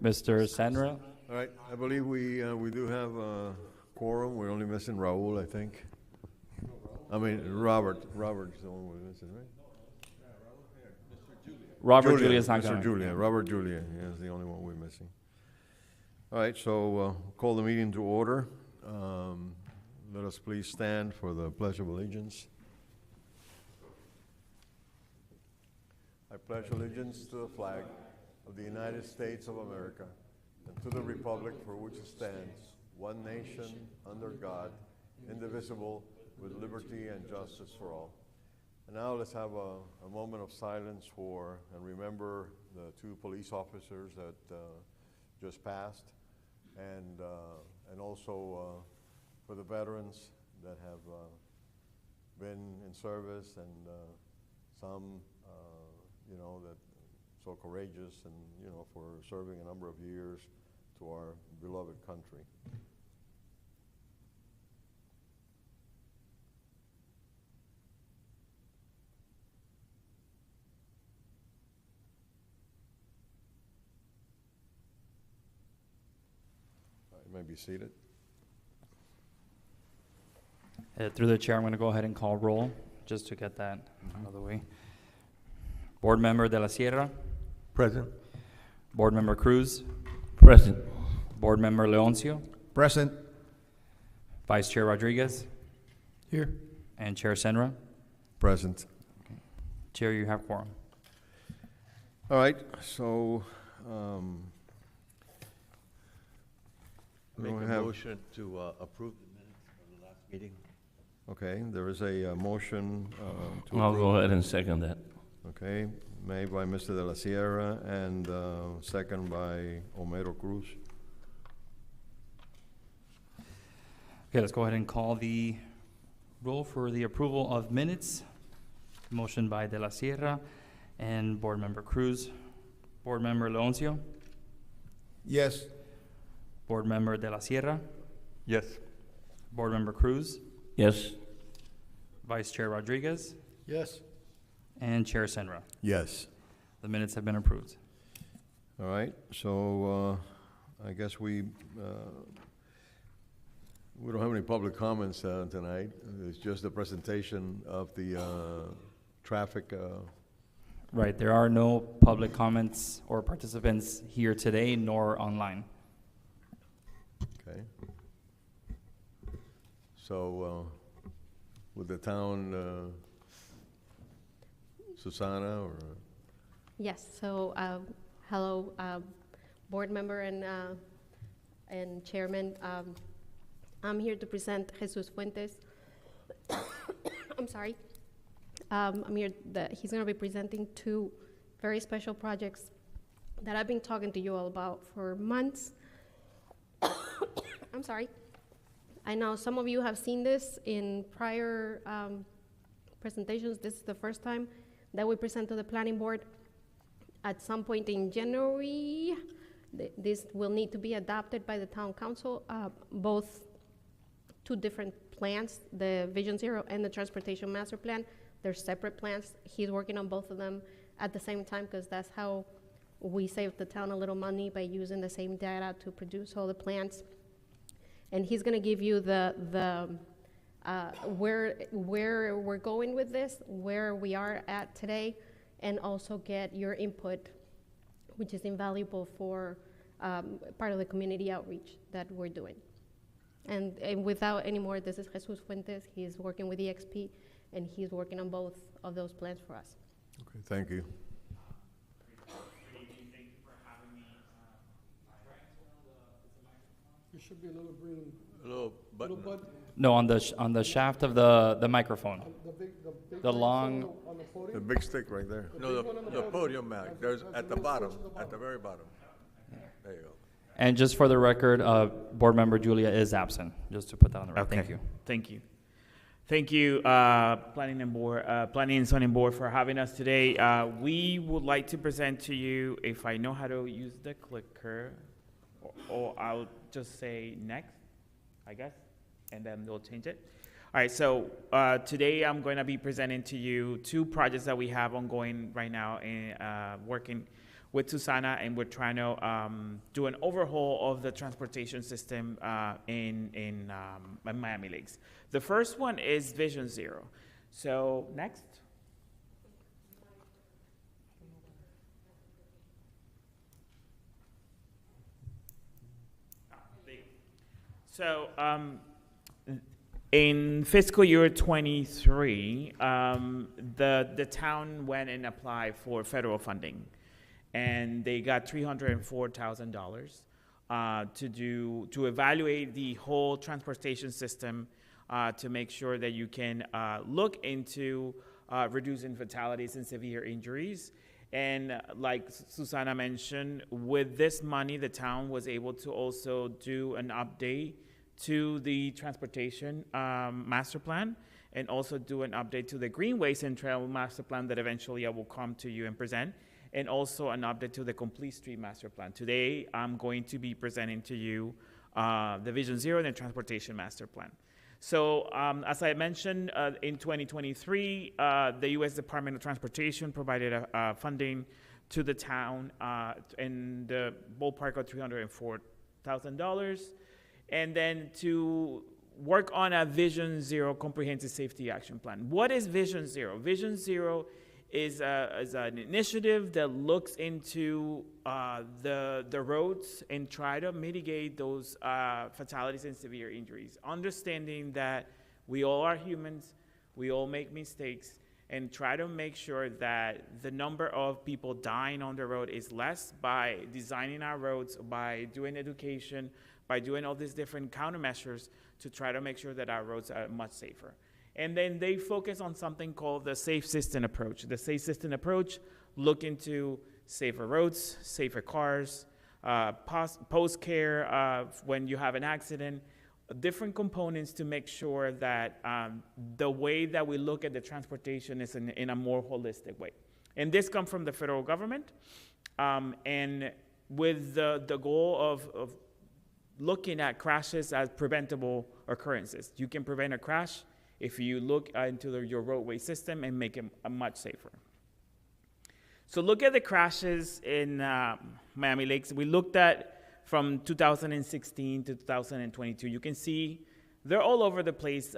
Mr. Senra? All right, I believe we do have a quorum. We're only missing Raul, I think. I mean, Robert's the one we're missing, right? Robert Julia's not Mr. coming. Julia, Robert Julia, yeah, is the only one we're missing. All right, so call the meeting to order. Let us please stand for the Pledge of Allegiance. I pledge allegiance to the flag of the United States of America and to the republic for which it stands, one nation, under God, indivisible, with liberty and justice for all. And now let's have a moment of silence for and remember the two police officers that just passed, and also for the veterans that have been in service, and some, that so courageous, and for serving a number of years to our beloved country. You may be seated. Through the chair, I'm going to go ahead and call roll, just to get that out of the way. Board Member De La Sierra. Present. Board Member Cruz. Present. Board Member Leoncio. Present. Vice Chair Rodriguez. Here. And Chair Senra. Present. Chair, you have quorum. All right, so Make we a have- motion to approve the minutes of the last meeting. okay, there is a motion to I'll approve. go ahead and second that. Okay, made by Mr. De La Sierra and second by Homero Cruz. Okay, let's go ahead and call the roll for the approval of minutes. Motion by De La Sierra and Board Member Cruz. Board Member Leoncio. Yes. Board Member De La Sierra. Yes. Board Member Cruz. Yes. Vice Chair Rodriguez. Yes. And Chair Senra. Yes. The minutes have been approved. All right, so I guess we don't have any public comments tonight. It's just a presentation of the traffic. Right, there are no public comments or participants here today nor online. Okay. So with the town, Susana, or? Yes, so hello, board member and chairman. I'm here to present Jesus Fuentes. I'm sorry. I'm here he's going to be presenting two very special projects that I've been talking to you all about for months. I'm sorry. I know some of you have seen this in prior presentations. This is the first time that we present to the planning board. At some point in January, this will need to be adopted by the town council, both two different plans, the Vision Zero and the Transportation Master Plan. They're separate plans. He's working on both of them at the same time, because that's how we save the town a little money, by using the same data to produce all the plans. And he's going to give you where we're going with this, where we are at today, and also get your input, which is invaluable for part of the community outreach that we're doing. And without any more, this is Jesus Fuentes. He's working with EXP, and he's working on both of those plans for us. Okay, thank you. There should be a little green, A little button. button. No, on the shaft of the microphone. The big The lights long- on the The podium. big stick right there. No, the podium mic. There's at the bottom, at the very bottom. There you go. And just for the record, Board Member Julia is absent, just to put that on the record. Thank you. Thank you. Thank you, Planning and Zoning Board, for having us today. We would like to present to you, if I know how to use the clicker, or I'll just say next, I guess, and then we'll change it. All right, so today I'm going to be presenting to you two projects that we have ongoing right now, and working with Susana, and we're trying to do an overhaul of the transportation system in Miami Lakes. The first one is Vision Zero. So next. So in fiscal year 23, the town went and applied for federal funding, and they got $304,000 to evaluate the whole transportation system to make sure that you can look into reducing fatalities and severe injuries. And like Susana mentioned, with this money, the town was able to also do an update to the transportation master plan, and also do an update to the Greenways and Trail master plan that eventually I will come to you and present, and also an update to the Complete Street master plan. Today, I'm going to be presenting to you the Vision Zero and the transportation master plan. So as I mentioned, in 2023, the U.S. Department of Transportation provided funding to the town in the ballpark of $304,000. And then to work on a Vision Zero comprehensive safety action plan. What is Vision Zero? Vision Zero is an initiative that looks into the roads and try to mitigate those fatalities and severe injuries. Understanding that we all are humans, we all make mistakes, and try to make sure that the number of people dying on the road is less by designing our roads, by doing education, by doing all these different countermeasures to try to make sure that our roads are much safer. And then they focus on something called the Safe System approach. The Safe System approach look into safer roads, safer cars, post-care when you have an accident, different components to make sure that the way that we look at the transportation is in a more holistic way. And this comes from the federal government, and with the goal of looking at crashes as preventable occurrences. You can prevent a crash if you look into your roadway system and make it much safer. So look at the crashes in Miami Lakes. We looked at from 2016 to 2022. You can see they're all over the place,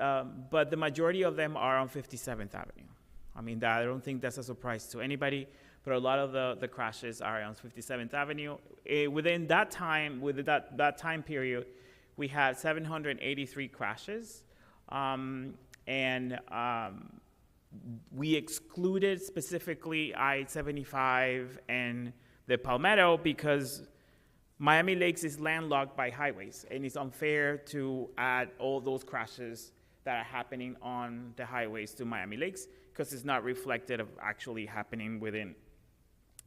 but the majority of them are on 57th Avenue. I mean, I don't think that's a surprise to anybody, but a lot of the crashes are on 57th Avenue. Within that time, that time period, we had 783 crashes, and we excluded specifically I-75 and the Palmetto because Miami Lakes is landlocked by highways, and it's unfair to add all those crashes that are happening on the highways to Miami Lakes because it's not reflected of actually happening within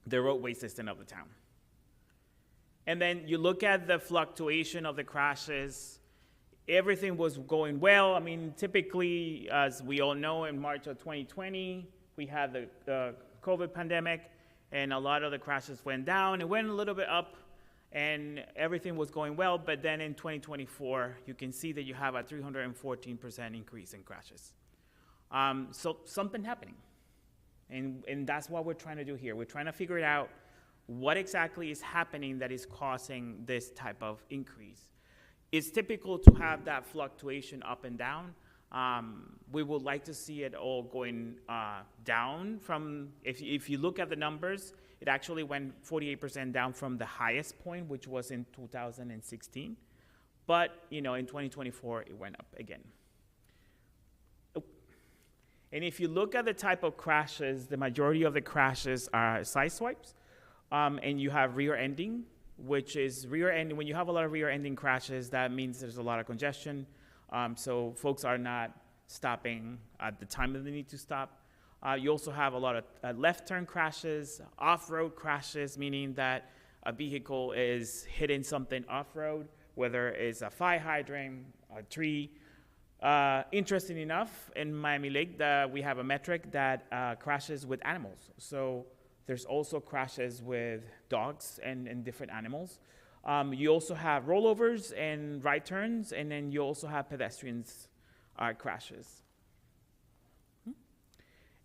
the roadway system of the town. And then you look at the fluctuation of the crashes. Everything was going well. I mean, typically, as we all know, in March of 2020, we had the COVID pandemic, and a lot of the crashes went down. It went a little bit up, and everything was going well. But then in 2024, you can see that you have a 314% increase in crashes. So something happening. And that's what we're trying to do here. We're trying to figure it out what exactly is happening that is causing this type of increase. It's typical to have that fluctuation up and down. We would like to see it all going down from, if you look at the numbers, it actually went 48% down from the highest point, which was in 2016. But, in 2024, it went up again. And if you look at the type of crashes, the majority of the crashes are side swipes, and you have rear ending, which is rear ending. When you have a lot of rear ending crashes, that means there's a lot of congestion. So folks are not stopping at the time that they need to stop. You also have a lot of left turn crashes, off-road crashes, meaning that a vehicle is hitting something off-road, whether it's a fire hydrant, a tree. Interesting enough, in Miami Lake, we have a metric that crashes with animals. So there's also crashes with dogs and different animals. You also have rollovers and right turns, and then you also have pedestrians crashes.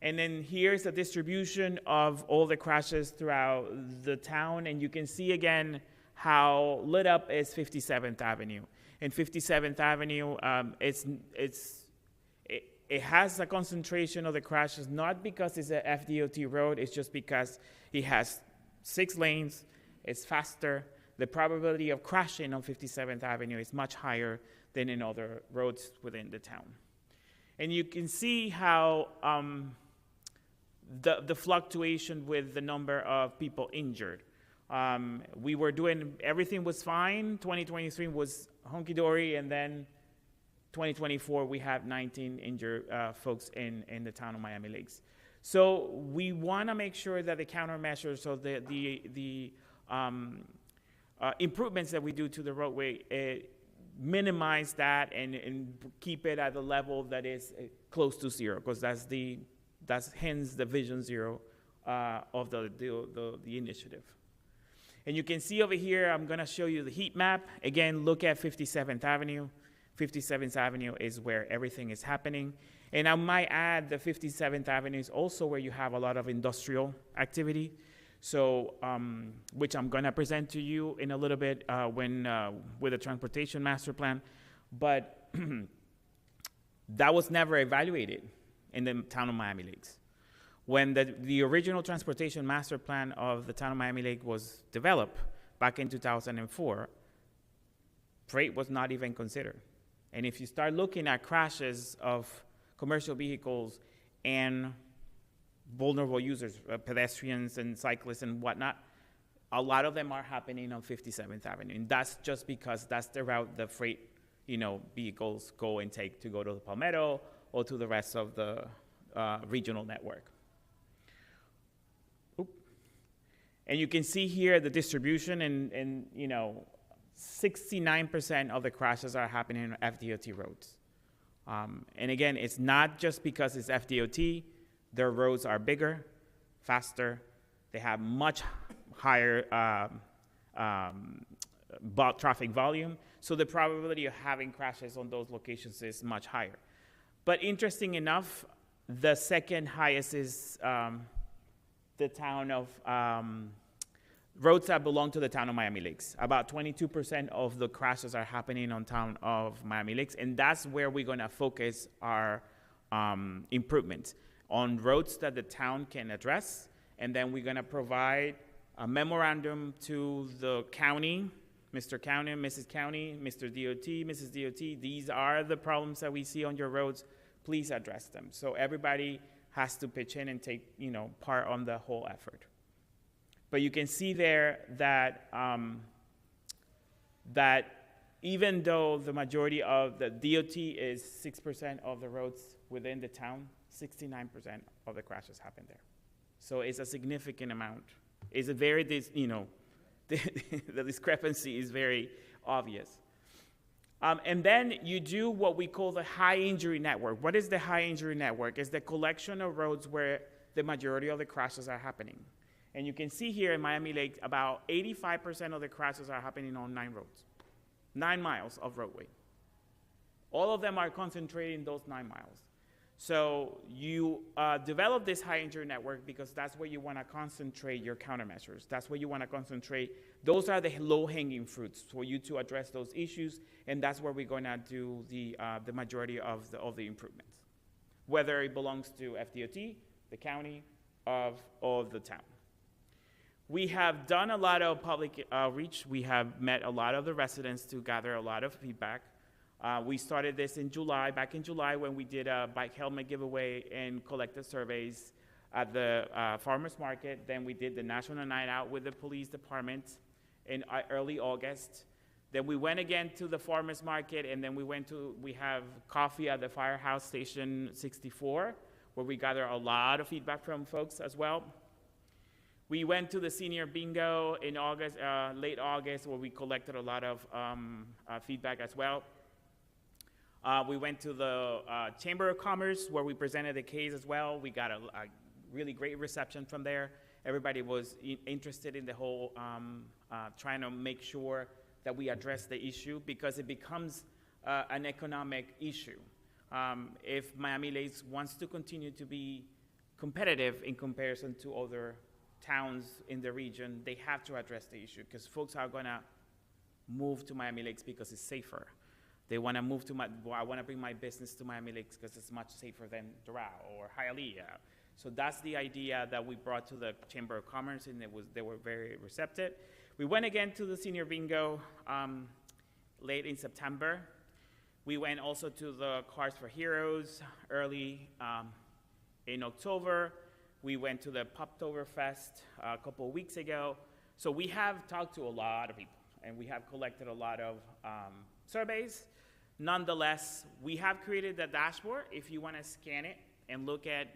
And then here's a distribution of all the crashes throughout the town, and you can see again how lit up is 57th Avenue. And 57th Avenue, it has a concentration of the crashes, not because it's a FDOT road, it's just because it has 6 lanes, it's faster. The probability of crashing on 57th Avenue is much higher than in other roads within the town. And you can see how the fluctuation with the number of people injured. We were doing, everything was fine. 2023 was hunky-dory, and then 2024, we have 19 injured folks in the town of Miami Lakes. So we want to make sure that the countermeasures, so the improvements that we do to the roadway minimize that and keep it at a level that is close to zero, because that's hence the Vision Zero of the initiative. And you can see over here, I'm going to show you the heat map. Again, look at 57th Avenue. 57th Avenue is where everything is happening. And I might add the 57th Avenue is also where you have a lot of industrial activity. So, which I'm going to present to you in a little bit with the transportation master plan. But that was never evaluated in the town of Miami Lakes. When the original transportation master plan of the town of Miami Lakes was developed back in 2004, freight was not even considered. And if you start looking at crashes of commercial vehicles and vulnerable users, pedestrians and cyclists and whatnot, a lot of them are happening on 57th Avenue. And that's just because that's the route the freight, vehicles go and take to go to the Palmetto or to the rest of the regional network. Oop. And you can see here the distribution, and 69% of the crashes are happening on FDOT roads. And again, it's not just because it's FDOT. Their roads are bigger, faster. They have much higher traffic volume. So the probability of having crashes on those locations is much higher. But interesting enough, the second highest is the town of roads that belong to the town of Miami Lakes. About 22% of the crashes are happening on town of Miami Lakes, and that's where we're going to focus our improvements, on roads that the town can address, and then we're going to provide a memorandum to the county, Mr. County, Mrs. County, Mr. DOT, Mrs. DOT. These are the problems that we see on your roads. Please address them. So everybody has to pitch in and take part on the whole effort. But you can see there that that even though the majority of the DOT is 6% of the roads within the town, 69% of the crashes happen there. So it's a significant amount. It's a very, the discrepancy is very obvious. And then you do what we call the high injury network. What is the high injury network? It's the collection of roads where the majority of the crashes are happening. And you can see here in Miami Lakes, about 85% of the crashes are happening on 9 roads, 9 miles of roadway. All of them are concentrated in those 9 miles. So you develop this high injury network because that's where you want to concentrate your countermeasures. That's where you want to concentrate. Those are the low-hanging fruits for you to address those issues, and that's where we're going to do the majority of the improvements, whether it belongs to FDOT, the county, or the town. We have done a lot of public outreach. We have met a lot of the residents to gather a lot of feedback. We started this in July, back in July, when we did a bike helmet giveaway and collected surveys at the farmers market. Then we did the National Night Out with the police department in early August. Then we went again to the farmers market, and then we have coffee at the Firehouse Station 64, where we gather a lot of feedback from folks as well. We went to the senior bingo in August, late August, where we collected a lot of feedback as well. We went to the Chamber of Commerce, where we presented the case as well. We got a really great reception from there. Everybody was interested in the whole, trying to make sure that we address the issue, because it becomes an economic issue. If Miami Lakes wants to continue to be competitive in comparison to other towns in the region, they have to address the issue because folks are gonna move to Miami Lakes because it's safer. They wanna move to I wanna bring my business to Miami Lakes because it's much safer than Doral or Hialeah. So that's the idea that we brought to the Chamber of Commerce, and they were very receptive. We went again to the senior bingo late in September. We went also to the Cars for Heroes early in October. We went to the Poptoberfest a couple of weeks ago. So we have talked to a lot of people, and we have collected a lot of surveys. Nonetheless, we have created a dashboard. If you want to scan it and look at,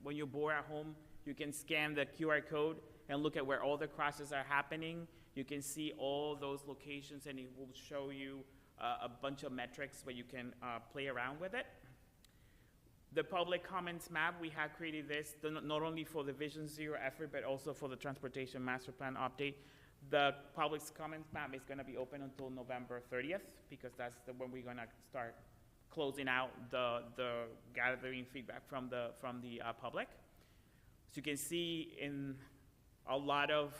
when you're bored at home, you can scan the QR code and look at where all the crashes are happening. You can see all those locations, and it will show you a bunch of metrics where you can play around with it. The public comments map, we have created this not only for the Vision Zero effort, but also for the Transportation Master Plan update. The public comments map is going to be open until November 30th, because that's when we're going to start closing out the gathering feedback from the public. So you can see in a lot of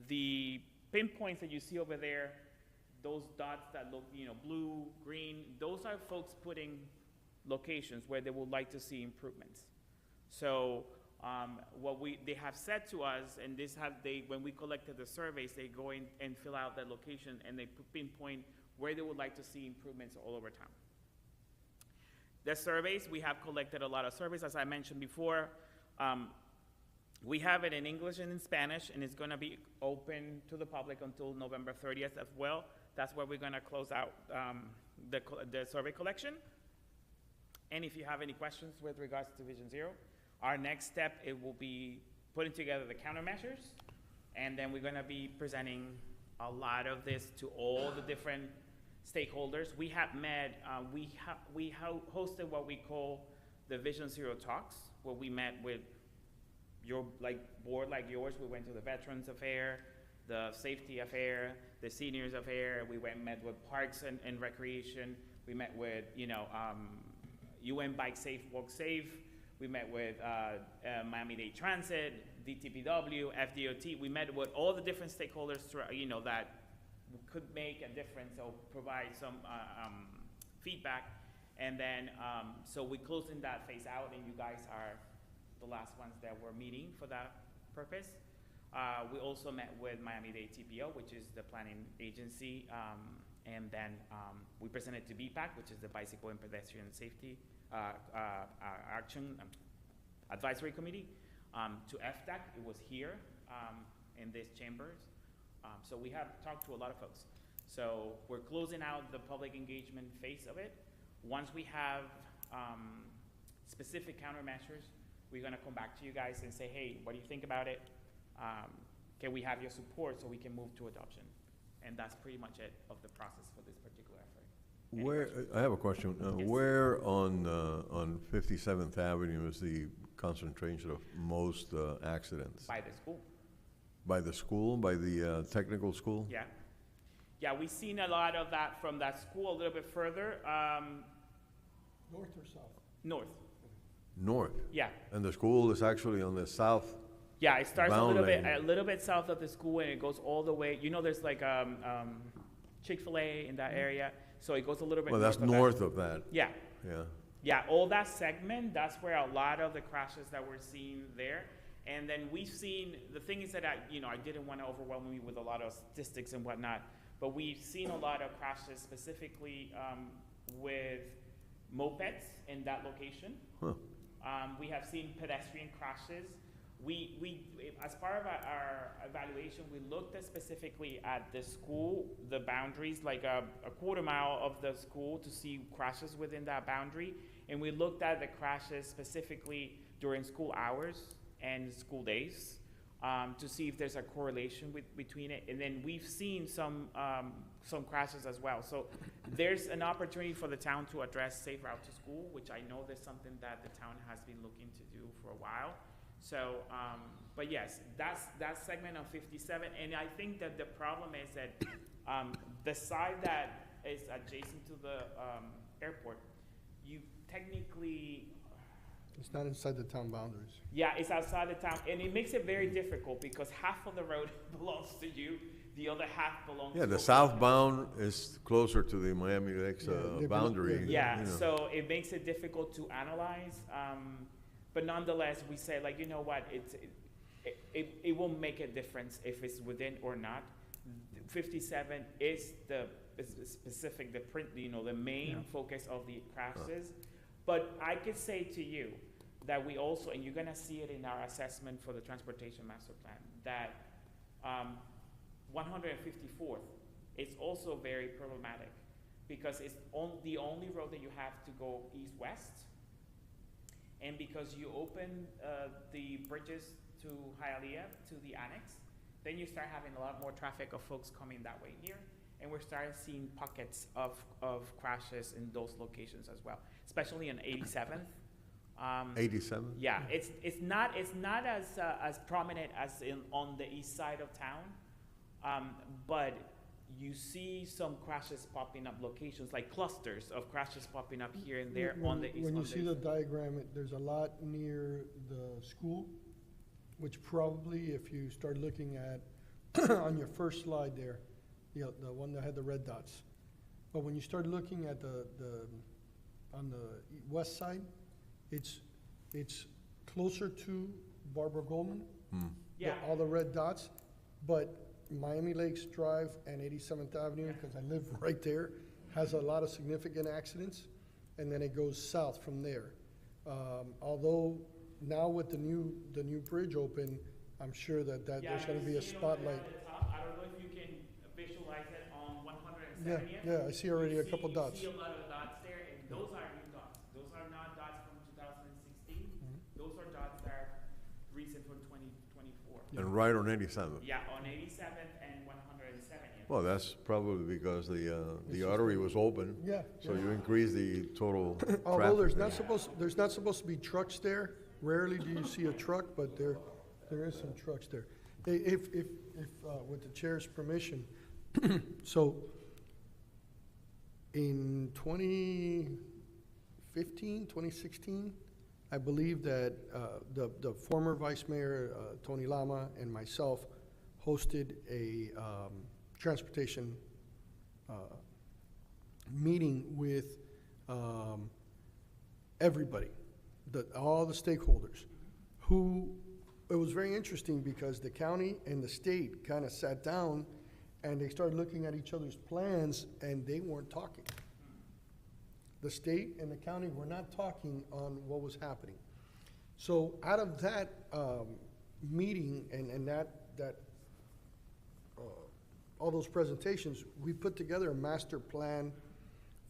the pinpoints that you see over there, those dots that look, blue, green, those are folks putting locations where they would like to see improvements. So what they have said to us, and when we collected the surveys, they go in and fill out that location, and they pinpoint where they would like to see improvements all over town. The surveys, we have collected a lot of surveys, as I mentioned before. We have it in English and in Spanish, and it's going to be open to the public until November 30th as well. That's where we're going to close out the survey collection. And if you have any questions with regards to Vision Zero, our next step, it will be putting together the countermeasures, and then we're going to be presenting a lot of this to all the different stakeholders. We have met, we hosted what we call the Vision Zero Talks, where we met with your board like yours. We went to the Veterans Affair, the Safety Affair, the Seniors Affair. We met with Parks and Recreation. We met with, UN Bike Safe, Walk Safe. We met with Miami-Dade Transit, DTPW, FDOT. We met with all the different stakeholders, that could make a difference or provide some feedback. And then, so we're closing that phase out, and you guys are the last ones that were meeting for that purpose. We also met with Miami-Dade TPO, which is the planning agency, and then we presented to BPAC, which is the Bicycle and Pedestrian Safety Action Advisory Committee, to FDAC. It was here in these chambers. So we have talked to a lot of folks. So we're closing out the public engagement phase of it. Once we have specific countermeasures, we're going to come back to you guys and say, hey, what do you think about it? Can we have your support so we can move to adoption? And that's pretty much it of the process for this particular effort. I have a question. Yes. Where on 57th Avenue is the concentration of most accidents? By the school. By the school, by the technical school? Yeah. Yeah, we've seen a lot of that from that school a little bit further. North or south? North. North? Yeah. And the school is actually on the south? Yeah, it starts Bound a lane. little bit south of the school, and it goes all the way. There's like Chick-fil-A in that area, so it goes a little bit. Well, that's north of that. Yeah, Yeah. yeah, all that segment. That's where a lot of the crashes that we're seeing there. And then we've seen, the thing is that I didn't want to overwhelm you with a lot of statistics and whatnot, but we've seen a lot of crashes specifically with mopeds in that location. Huh. We have seen pedestrian crashes. We as part of our evaluation, we looked at specifically at the school, the boundaries, like a quarter mile of the school, to see crashes within that boundary. And we looked at the crashes specifically during school hours and school days to see if there's a correlation between it. And then we've seen some crashes as well. So there's an opportunity for the town to address safe route to school, which I know there's something that the town has been looking to do for a while. So, but yes, that's that segment of 57. And I think that the problem is that the side that is adjacent to the airport, you technically, It's not inside the town boundaries. Yeah, it's outside the town, and it makes it very difficult because half of the road belongs to you, the other half belongs to. Yeah, the a- southbound is closer to the Miami Lakes Yeah, they boundary. Yeah, you know. so it makes it difficult to analyze, but nonetheless, we say like, you know what, it won't make a difference if it's within or not. 57 is the specific, the print, you know, the main focus of the crafts is. But I could say to you that we also, and you're gonna see it in our assessment for the transportation master plan, that 154th is also very problematic because it's the only road that you have to go east-west. And because you open the bridges to Hialeah, to the annex, then you start having a lot more traffic of folks coming that way here. And we're starting seeing pockets of crashes in those locations as well, especially in 87th. 87? Yeah, it's not as prominent as on the east side of town, but you see some crashes popping up locations, like clusters of crashes popping up here and there on the east. When you see the diagram, there's a lot near the school, which probably, if you start looking at, on your first slide there, the one that had the red dots. But when you start looking at on the west side, it's closer to Barbara Goldman. Yeah. All the red dots, but Miami Lakes Drive and 87th Avenue, because I live right there, has a lot of significant accidents, and then it goes south from there. Although now with the new bridge open, I'm sure that there's gonna be a spotlight. I don't know if you can visualize it on 170th. Yeah, I see already a couple dots. You see a lot of dots there, and those are new dots. Those are not dots from 2016. Those are dots that are recent from 2024. And right on 87. Yeah, on 87th and 170th. Well, that's probably because the artery was open. Yeah. So you increase the total Although there's traffic. not supposed to be trucks there. Rarely do you see a truck, but there is some trucks there. If with the chair's permission, so in 2015, 2016, I believe that the former Vice Mayor, Tony Lama, and myself hosted a transportation meeting with everybody, all the stakeholders, it was very interesting because the county and the state kind of sat down and they started looking at each other's plans and they weren't talking. The state and the county were not talking on what was happening. So out of that meeting and all those presentations, we put together a master plan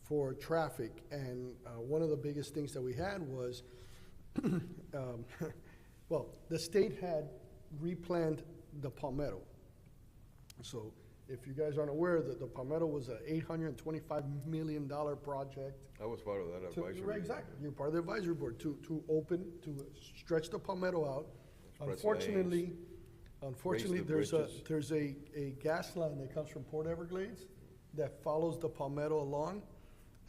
for traffic. And one of the biggest things that we had was, well, the state had replanned the Palmetto. So if you guys aren't aware, the Palmetto was an $825 million project. I was part of that advisory. Right, exactly. You're part of the advisory board to stretch the Palmetto out. Express Unfortunately, Raise the there's a gas line that comes from Port Everglades that follows the Palmetto along,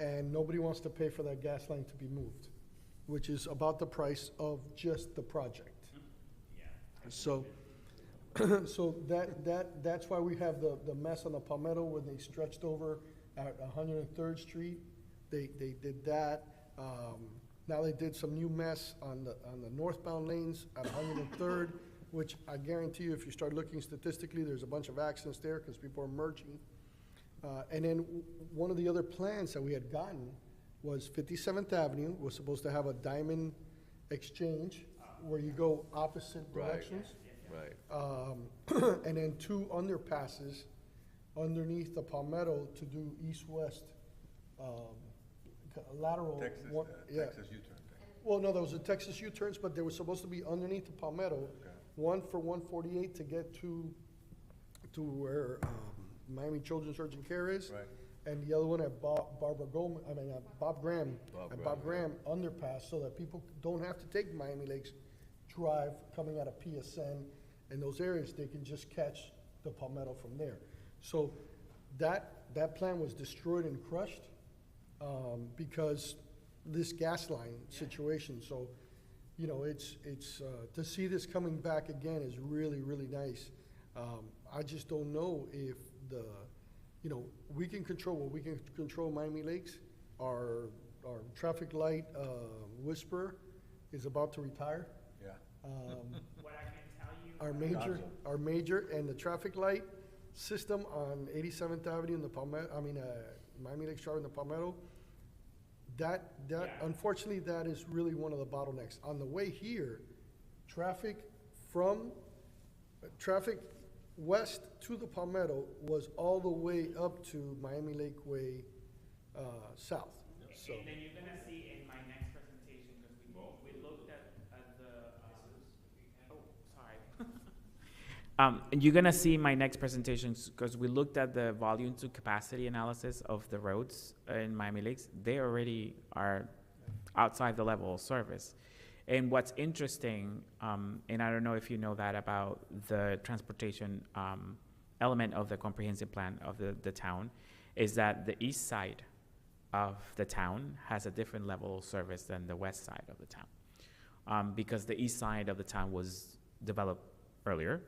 and nobody wants to pay for that gas line to be moved, which is about the price of just the project. So, that's why we have the mess on the Palmetto when they stretched over at 103rd Street. They did that. Now they did some new mess on the northbound lanes at 103rd, which I guarantee you, if you start looking statistically, there's a bunch of accidents there because people are merging. And then one of the other plans that we had gotten was 57th Avenue was supposed to have a diamond exchange where you go opposite Right. directions. Right. And then 2 underpasses underneath the Palmetto to do east-west lateral. Texas, one- yeah. Texas U-turn thing. Well, no, there was a Texas U-turns, but they were supposed to be underneath the Palmetto. Okay. One for 148 to get to where Miami Children's Urgent Care is. Right. And the other one at Bob Graham, Bob at Graham, Bob Graham underpass, so that people don't have to take Miami Lakes Drive coming out of PSN and those areas, they can just catch the Palmetto from there. So that plan was destroyed and crushed because this gas line situation. So you know, it's, to see this coming back again is really, really nice. I just don't know if you know, we can control what we can control Miami Lakes. Our traffic light whisperer is about to retire. Yeah. What I can tell you. Our major, and the traffic light system on 87th Avenue in the Miami Lakes Drive in the Palmetto, unfortunately, that is really one of the bottlenecks. On the way here, traffic west to the Palmetto was all the way up to Miami Lake Way south. So, And then you're gonna see in my next presentation, because we looked at the, sorry. And you're gonna see my next presentations, because we looked at the volume to capacity analysis of the roads in Miami Lakes. They already are outside the level of service. And what's interesting, and I don't know if you know that about the transportation element of the comprehensive plan of the town, is that the east side of the town has a different level of service than the west side of the town. Because the east side of the town was developed earlier,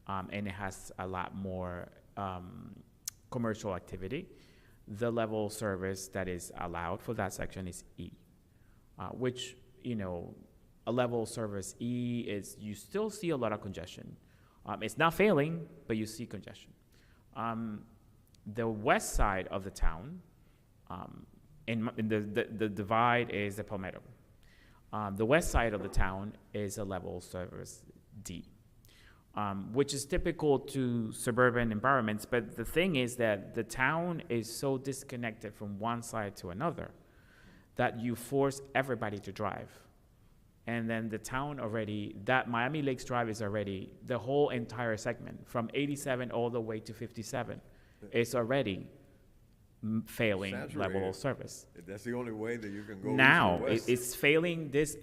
and it has a lot more commercial activity. The level of service that is allowed for that section is E, which, you know, a level of service E is, you still see a lot of congestion. It's not failing, but you see congestion. The west side of the town, in the divide is the Palmetto. The west side of the town is a level of service D, which is typical to suburban environments. But the thing is that the town is so disconnected from one side to another that you force everybody to drive. And then the town already, that Miami Lakes Drive is already, the whole entire segment, from 87 all the way to 57, is already failing level of service. That's the only way that you can go Now, east or west.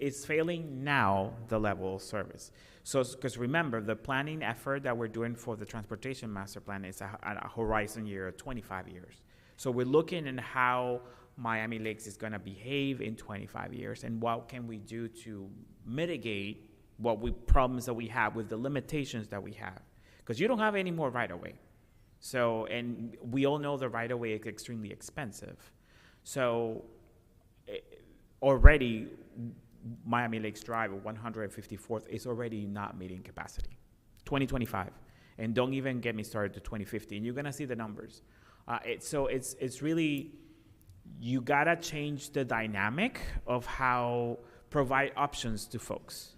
it's failing now, the level of service. So, because remember, the planning effort that we're doing for the transportation master plan is a horizon year of 25 years. So we're looking at how Miami Lakes is gonna behave in 25 years, and what can we do to mitigate problems that we have with the limitations that we have. Because you don't have any more right-of-way. So, and we all know the right-of-way is extremely expensive. So already Miami Lakes Drive, 154th, is already not meeting capacity, 2025. And don't even get me started to 2050, and you're gonna see the numbers. It's really, you gotta change the dynamic of how provide options to folks.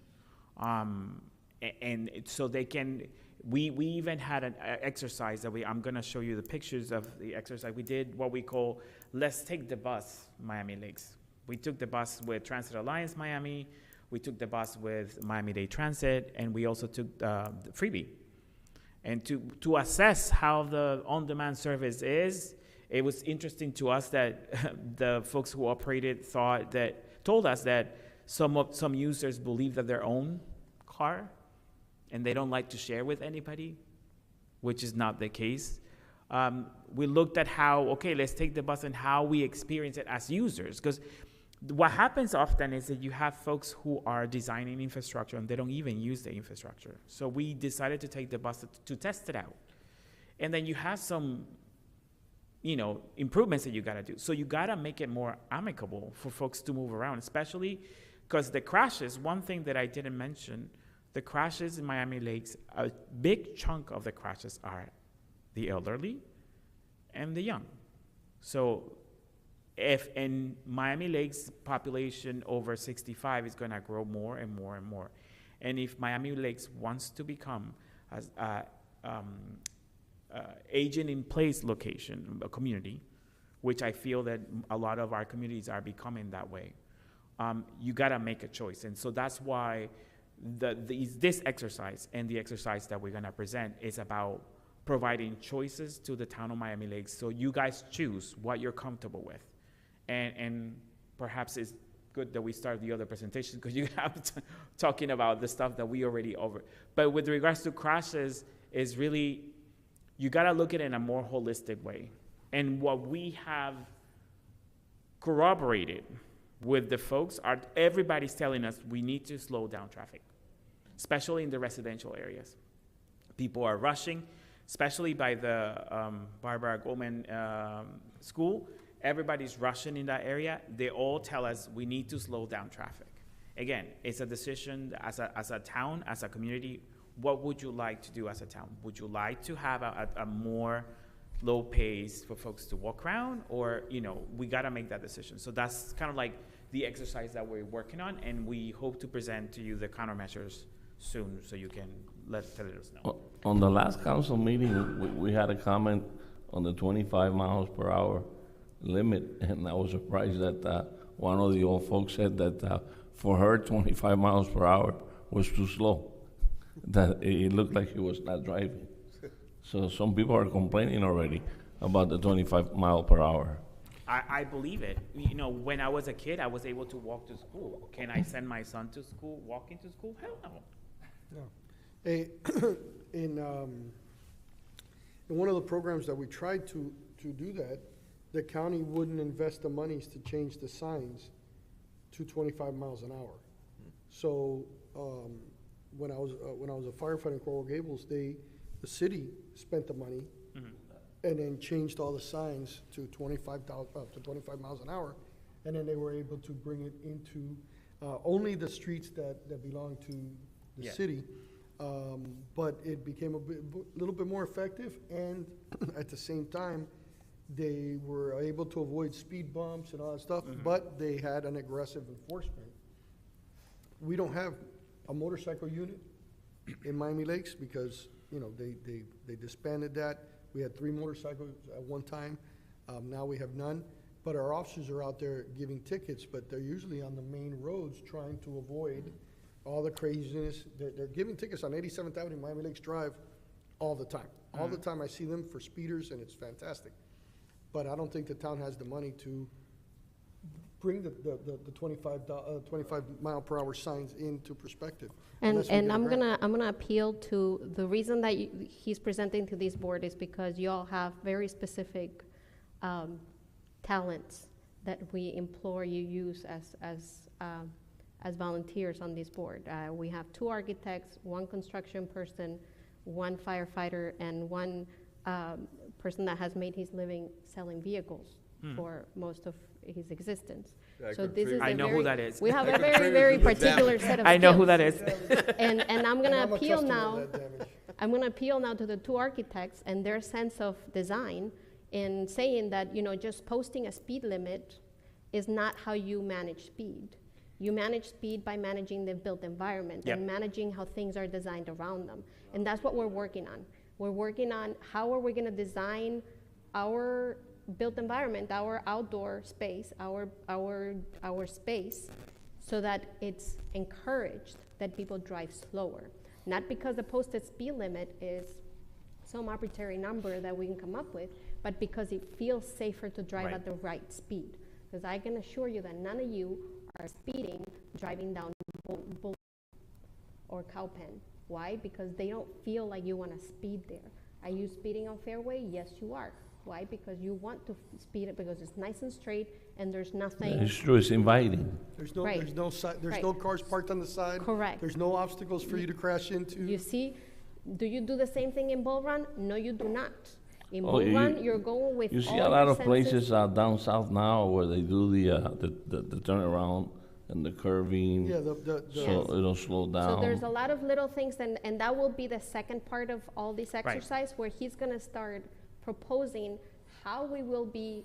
And so they can, we even had an exercise that I'm gonna show you the pictures of the exercise. We did what we call, let's take the bus, Miami Lakes. We took the bus with Transit Alliance Miami, we took the bus with Miami-Dade Transit, and we also took the freebie. And to assess how the on-demand service is, it was interesting to us that the folks who operated told us that some users believe that their own car, and they don't like to share with anybody, which is not the case. We looked at how, okay, let's take the bus and how we experience it as users. Because what happens often is that you have folks who are designing infrastructure and they don't even use the infrastructure. So we decided to take the bus to test it out. And then you have some, improvements that you gotta do. So you gotta make it more amicable for folks to move around, especially because the crashes, one thing that I didn't mention, the crashes in Miami Lakes, a big chunk of the crashes are the elderly and the young. So if in Miami Lakes population over 65 is gonna grow more and more and more. And if Miami Lakes wants to become aging in place location, a community, which I feel that a lot of our communities are becoming that way, you gotta make a choice. And so that's why this exercise and the exercise that we're gonna present is about providing choices to the town of Miami Lakes, so you guys choose what you're comfortable with. And perhaps it's good that we start the other presentation because you have talking about the stuff that we already over. But with regards to crashes, is really, you gotta look at it in a more holistic way. And what we have corroborated with the folks, everybody's telling us we need to slow down traffic, especially in the residential areas. People are rushing, especially by the Barbara Goldman School. Everybody's rushing in that area. They all tell us we need to slow down traffic. Again, it's a decision as a town, as a community. What would you like to do as a town? Would you like to have a more low pace for folks to walk around, or, we gotta make that decision. So that's kind of like the exercise that we're working on, and we hope to present to you the countermeasures soon, so you can let us know. On the last council meeting, we had a comment on the 25 miles per hour limit, and I was surprised that one of the old folks said that for her, 25 miles per hour was too slow, that it looked like he was not driving. So some people are complaining already about the 25 mile per hour. I believe it. When I was a kid, I was able to walk to school. Can I send my son to school, walking to school? Hell no. No. Hey, in one of the programs that we tried to do that, the county wouldn't invest the monies to change the signs to 25 miles an hour. So when I was a firefighter in Coral Gables, the city spent the money and then changed all the signs to 25 miles an hour, and then they were able to bring it into only the streets that belong to the city. But it became a little bit more effective, and at the same time, they were able to avoid speed bumps and all that stuff, but they had an aggressive enforcement. We don't have a motorcycle unit in Miami Lakes because, they disbanded that. We had 3 motorcycles at one time. Now we have none. But our officers are out there giving tickets, but they're usually on the main roads trying to avoid all the craziness. They're giving tickets on 87th Avenue, Miami Lakes Drive, all the time. All the time I see them for speeders, and it's fantastic. But I don't think the town has the money to bring the 25 mile per hour signs into perspective. And unless we get a I'm grant. gonna appeal to, the reason that he's presenting to this board is because you all have very specific talents that we implore you use as volunteers on this board. We have 2 architects, 1 construction person, 1 firefighter, and 1 person that has made his living selling vehicles for most of his existence. So this is I know who that is. We have a very, very particular set of I know who skills. that is. And I'm gonna I'm a appeal customer now. of that damage. I'm going to appeal now to the 2 architects and their sense of design in saying that, just posting a speed limit is not how you manage speed. You manage speed by managing the built environment and managing how things are designed around them. And that's what we're working on. We're working on how are we going to design our built environment, our outdoor space, our space, so that it's encouraged that people drive slower. Not because the posted speed limit is some arbitrary number that we can come up with, but because it feels safer to drive at the right speed. Because I can assure you that none of you are speeding driving down Bull or Cowpen. Why? Because they don't feel like you want to speed there. Are you speeding on Fairway? Yes, you are. Why? Because you want to speed it because it's nice and straight and there's nothing. It's true, it's inviting. There's no, Right. there's no cars parked on the side. Correct. There's no obstacles for you to crash into. You see, do you do the same thing in Bull Run? No, you do not. In Oh, Bull you- Run, you're going with You see all a lot your of senses. places down south now where they do the turnaround and the curving, Yeah, so it'll slow down. So there's a lot of little things, and that will be the second part of all this exercise, where he's gonna start proposing how we will be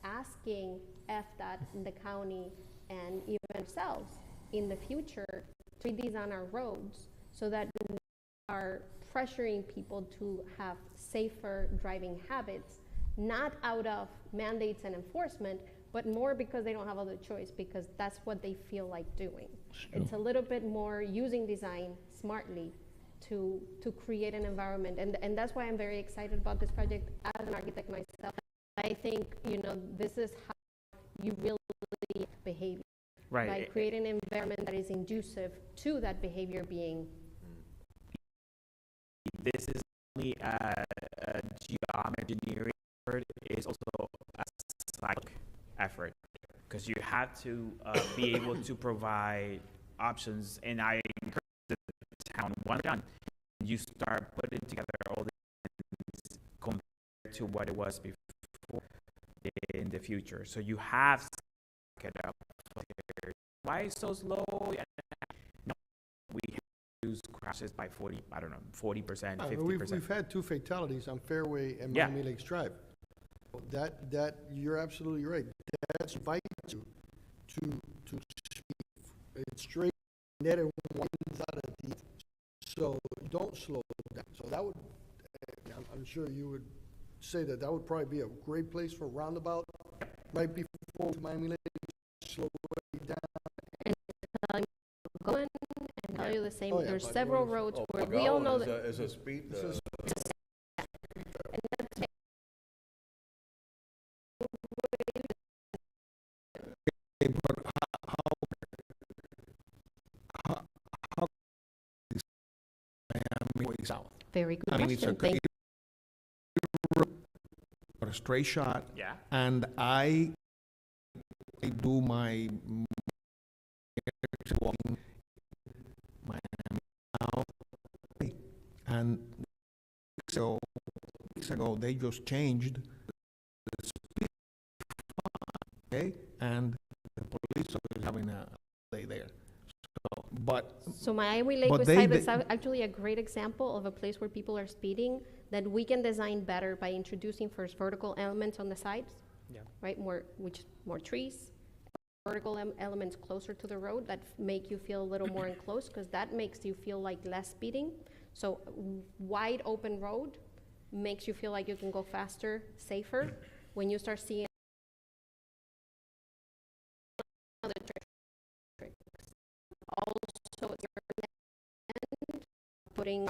asking FDOT in the county and even ourselves in the future to do these on our roads, so that we are pressuring people to have safer driving habits, not out of mandates and enforcement, but more because they don't have other choice, because that's what they feel like doing. It's a little bit more using design smartly to create an environment. And that's why I'm very excited about this project as an architect myself. I think, this is how you really behave. Right. By creating an environment that is conducive to that behavior being. This is only a geometry engineering effort, it is also a psych effort. because you have to be able to provide options. And I encourage the town, once done, you start putting together all the things compared to what it was before in the future. So you have to get up. Why is so slow? No, we reduce crashes by 40, I don't know, 40%, 50%. We've had 2 fatalities on Fairway and Yeah. Miami Lakes Drive. That, you're absolutely right. That's invite you to speed. It's straight, net and winds out of the, so don't slow down. So that would, I'm sure you would say that would probably be a great place for a roundabout, right before Miami Lakes, slow way down. I'm going and tell you the same. Oh, yeah, There's but several what is- roads Oh, where we all know Pagao that. is a speed, This is- Way south. Very good I mean, it's question. Thank But a straight shot, Yeah. and I do my walking Miami now, and so weeks ago they just changed the speed, okay, and the police is having a day there. So, but So Miami Lake But beside they- is actually a great example of a place where people are speeding that we can design better by introducing first vertical elements on the sides. Yeah. Right, more trees, vertical elements closer to the road that make you feel a little more enclosed, because that makes you feel like less speeding. So wide open road makes you feel like you can go faster, safer. When you start seeing other tricks, also putting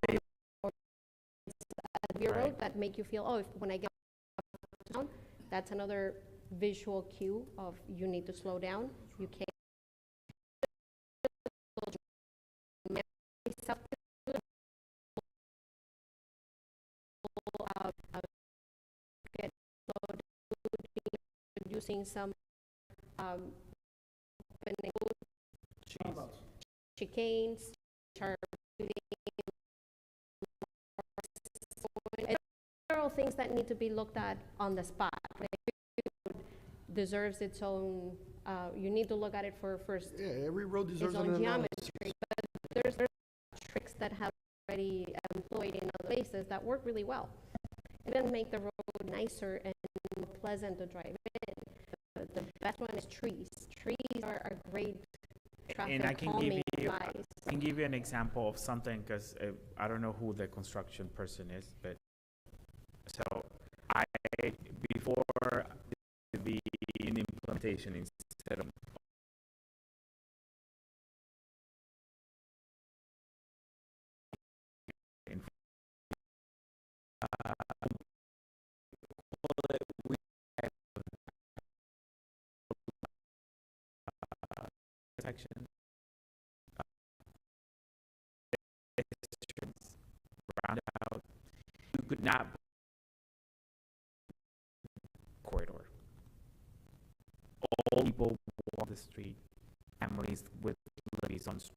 at your road that make you feel, oh, when I get down, that's another visual cue of you need to slow down. You can't. Get slowed down, introducing some chicanes, several things that need to be looked at on the spot. Right? Deserves its own, you need to look at it for first, Yeah, every road its deserves an own analysis. geometry, but there's tricks that have already employed in other places that work really well. It doesn't make the road nicer and more pleasant to drive in. But the best one is trees. Trees are a great And I traffic can give calming you, device. I can give you an example of something, because I don't know who the construction person is, but so before to be in implementation instead of we have section round out. You could not corridor. All people walk the street, families with ladies on street.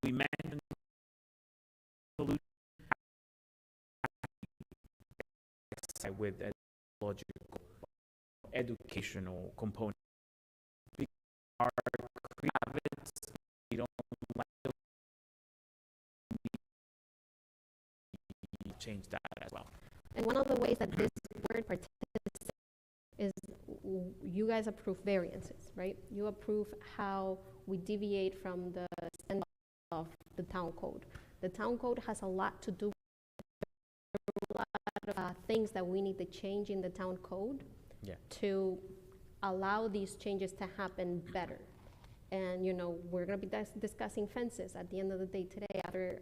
We mentioned solution with a logical, educational component. We are habits, we don't like to change that as well. And one of the ways that this board participates is you guys approve variances, right? You approve how we deviate from the standard of the town code. The town code has a lot to do with a lot of things that we need to change in the town code to allow these changes to happen better. And, you know, we're going to be discussing fences at the end of the day today after,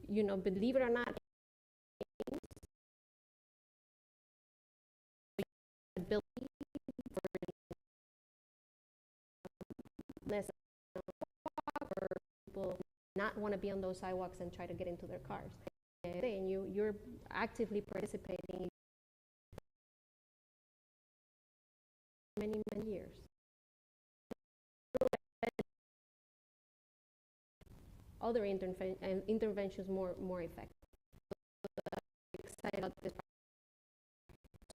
you know, believe it or not, ability people not want to be on those sidewalks and try to get into their cars. And you're actively participating many years. Other interventions more effective. Excited about this.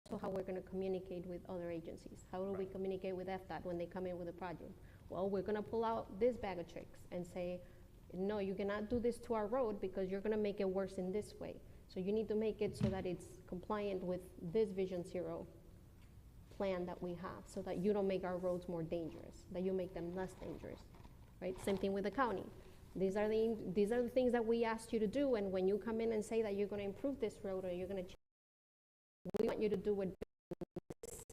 So how we're going to communicate with other agencies. How do we communicate with FDOT when they come in with a project? Well, we're going to pull out this bag of tricks and say, no, you cannot do this to our road because you're going to make it worse in this way. So you need to make it so that it's compliant with this Vision Zero plan that we have, so that you don't make our roads more dangerous, that you make them less dangerous, right? Same thing with the county. These are the things that we asked you to do, and when you come in and say that you're going to improve this road or you're going to change, we want you to do it this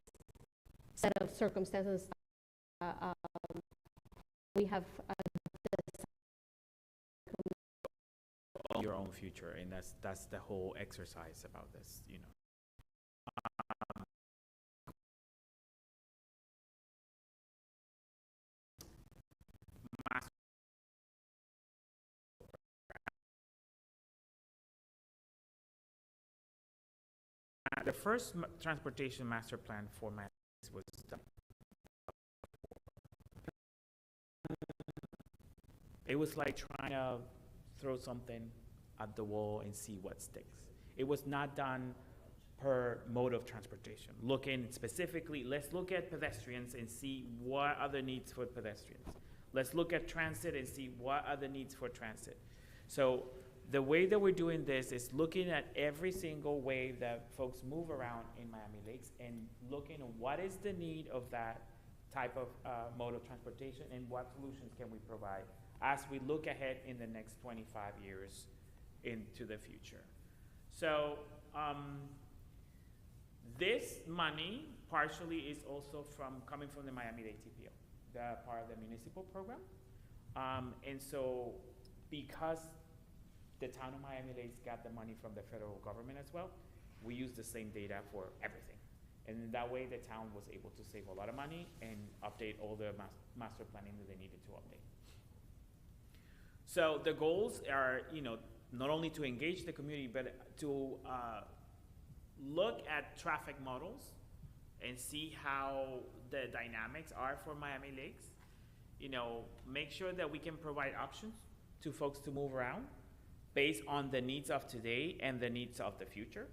set of circumstances. We have your own future, and that's the whole exercise about this, you know. The first transportation master plan for Miami was done. It was like trying to throw something at the wall and see what sticks. It was not done per mode of transportation. Looking specifically, let's look at pedestrians and see what are the needs for pedestrians. Let's look at transit and see what are the needs for transit. So the way that we're doing this is looking at every single way that folks move around in Miami Lakes and looking at what is the need of that type of mode of transportation and what solutions can we provide as we look ahead in the next 25 years into the future. So this money partially is also coming from the Miami-Dade TPO, the part of the municipal program. And so because the town of Miami-Dade got the money from the federal government as well, we use the same data for everything. And in that way, the town was able to save a lot of money and update all the master planning that they needed to update. So the goals are, not only to engage the community, but to look at traffic models and see how the dynamics are for Miami Lakes. Make sure that we can provide options to folks to move around based on the needs of today and the needs of the future.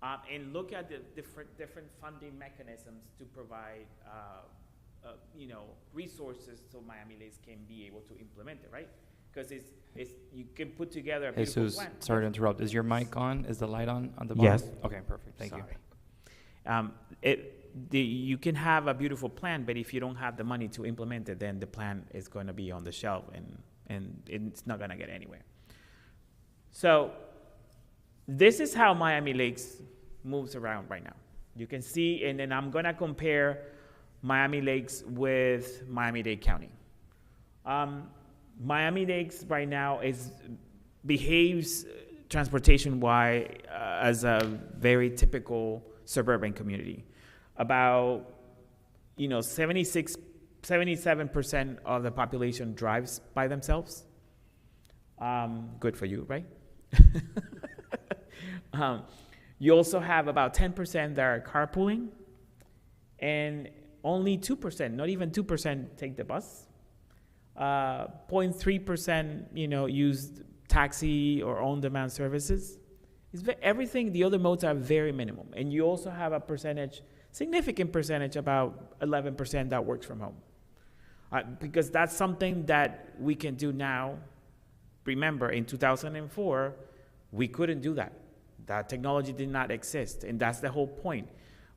And look at the different funding mechanisms to provide, resources so Miami Lakes can be able to implement it, right? Because you can put together a beautiful Jesus, plan. sorry to interrupt. Is your mic on? Is the light on the bottom? Yes. Okay, perfect. Thank you. You can have a beautiful plan, but if you don't have the money to implement it, then the plan is going to be on the shelf and it's not going to get anywhere. So this is how Miami Lakes moves around right now. You can see, and then I'm going to compare Miami Lakes with Miami-Dade County. Miami Lakes right now behaves transportation-wise as a very typical suburban community. About 77% of the population drives by themselves. Good for you, right? You also have about 10% that are carpooling, and only 2%, not even 2%, take the bus. 0.3%, use taxi or on-demand services. Everything, the other modes are very minimum. And you also have a significant percentage, about 11% that works from home. Because that's something that we can do now. Remember, in 2004, we couldn't do that. That technology did not exist. And that's the whole point.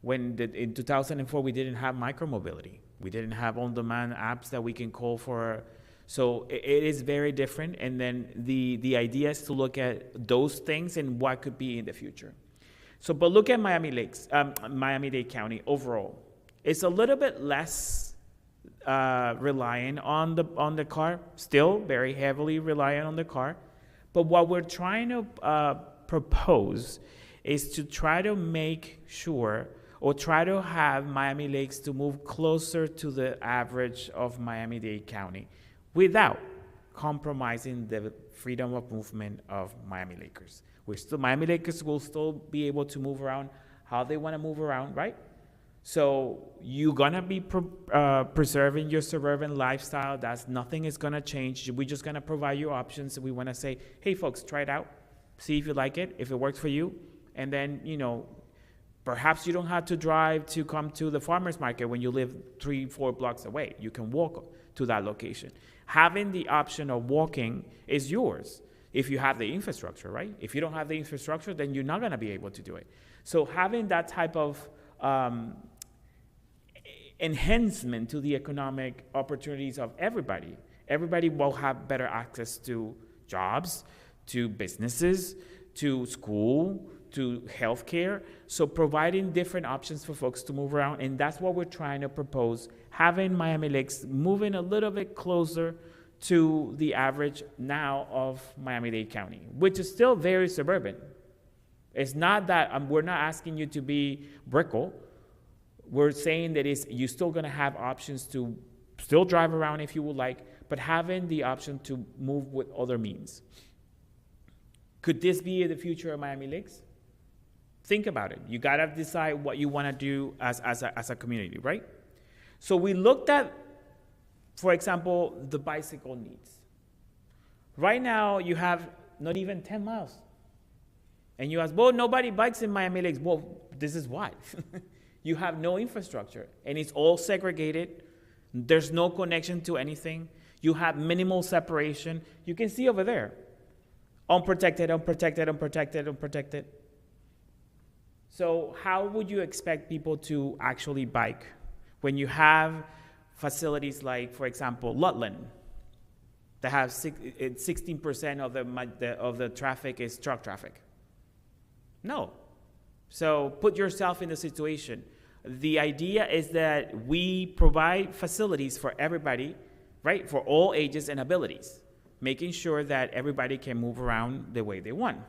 In 2004, we didn't have micromobility. We didn't have on-demand apps that we can call for. So it is very different. And then the idea is to look at those things and what could be in the future. But look at Miami Lakes, Miami-Dade County overall. It's a little bit less reliant on the car, still very heavily reliant on the car. But what we're trying to propose is to try to make sure or try to have Miami Lakes to move closer to the average of Miami-Dade County without compromising the freedom of movement of Miami Lakers. Miami Lakers will still be able to move around how they want to move around, right? So you're gonna be preserving your suburban lifestyle. Nothing is gonna change. We're just gonna provide you options. We wanna say, hey folks, try it out. See if you like it, if it works for you. And then, perhaps you don't have to drive to come to the farmer's market when you live 3-4 blocks away. You can walk to that location. Having the option of walking is yours if you have the infrastructure, right? If you don't have the infrastructure, then you're not gonna be able to do it. So having that type of enhancement to the economic opportunities of everybody. Everybody will have better access to jobs, to businesses, to school, to healthcare. So providing different options for folks to move around, and that's what we're trying to propose, having Miami Lakes moving a little bit closer to the average now of Miami-Dade County, which is still very suburban. It's not that we're not asking you to be Brickell. We're saying that you're still going to have options to still drive around if you would like, but having the option to move with other means. Could this be the future of Miami Lakes? Think about it. You got to decide what you want to do as a community, right? So we looked at, for example, the bicycle needs. Right now, you have not even 10 miles. And you ask, well, nobody bikes in Miami Lakes. Well, this is why. You have no infrastructure, and it's all segregated. There's no connection to anything. You have minimal separation. You can see over there, unprotected, unprotected, unprotected, unprotected. So how would you expect people to actually bike when you have facilities like, for example, Lutland, that have 16% of the traffic is truck traffic? No. So put yourself in the situation. The idea is that we provide facilities for everybody, right, for all ages and abilities, making sure that everybody can move around the way they want.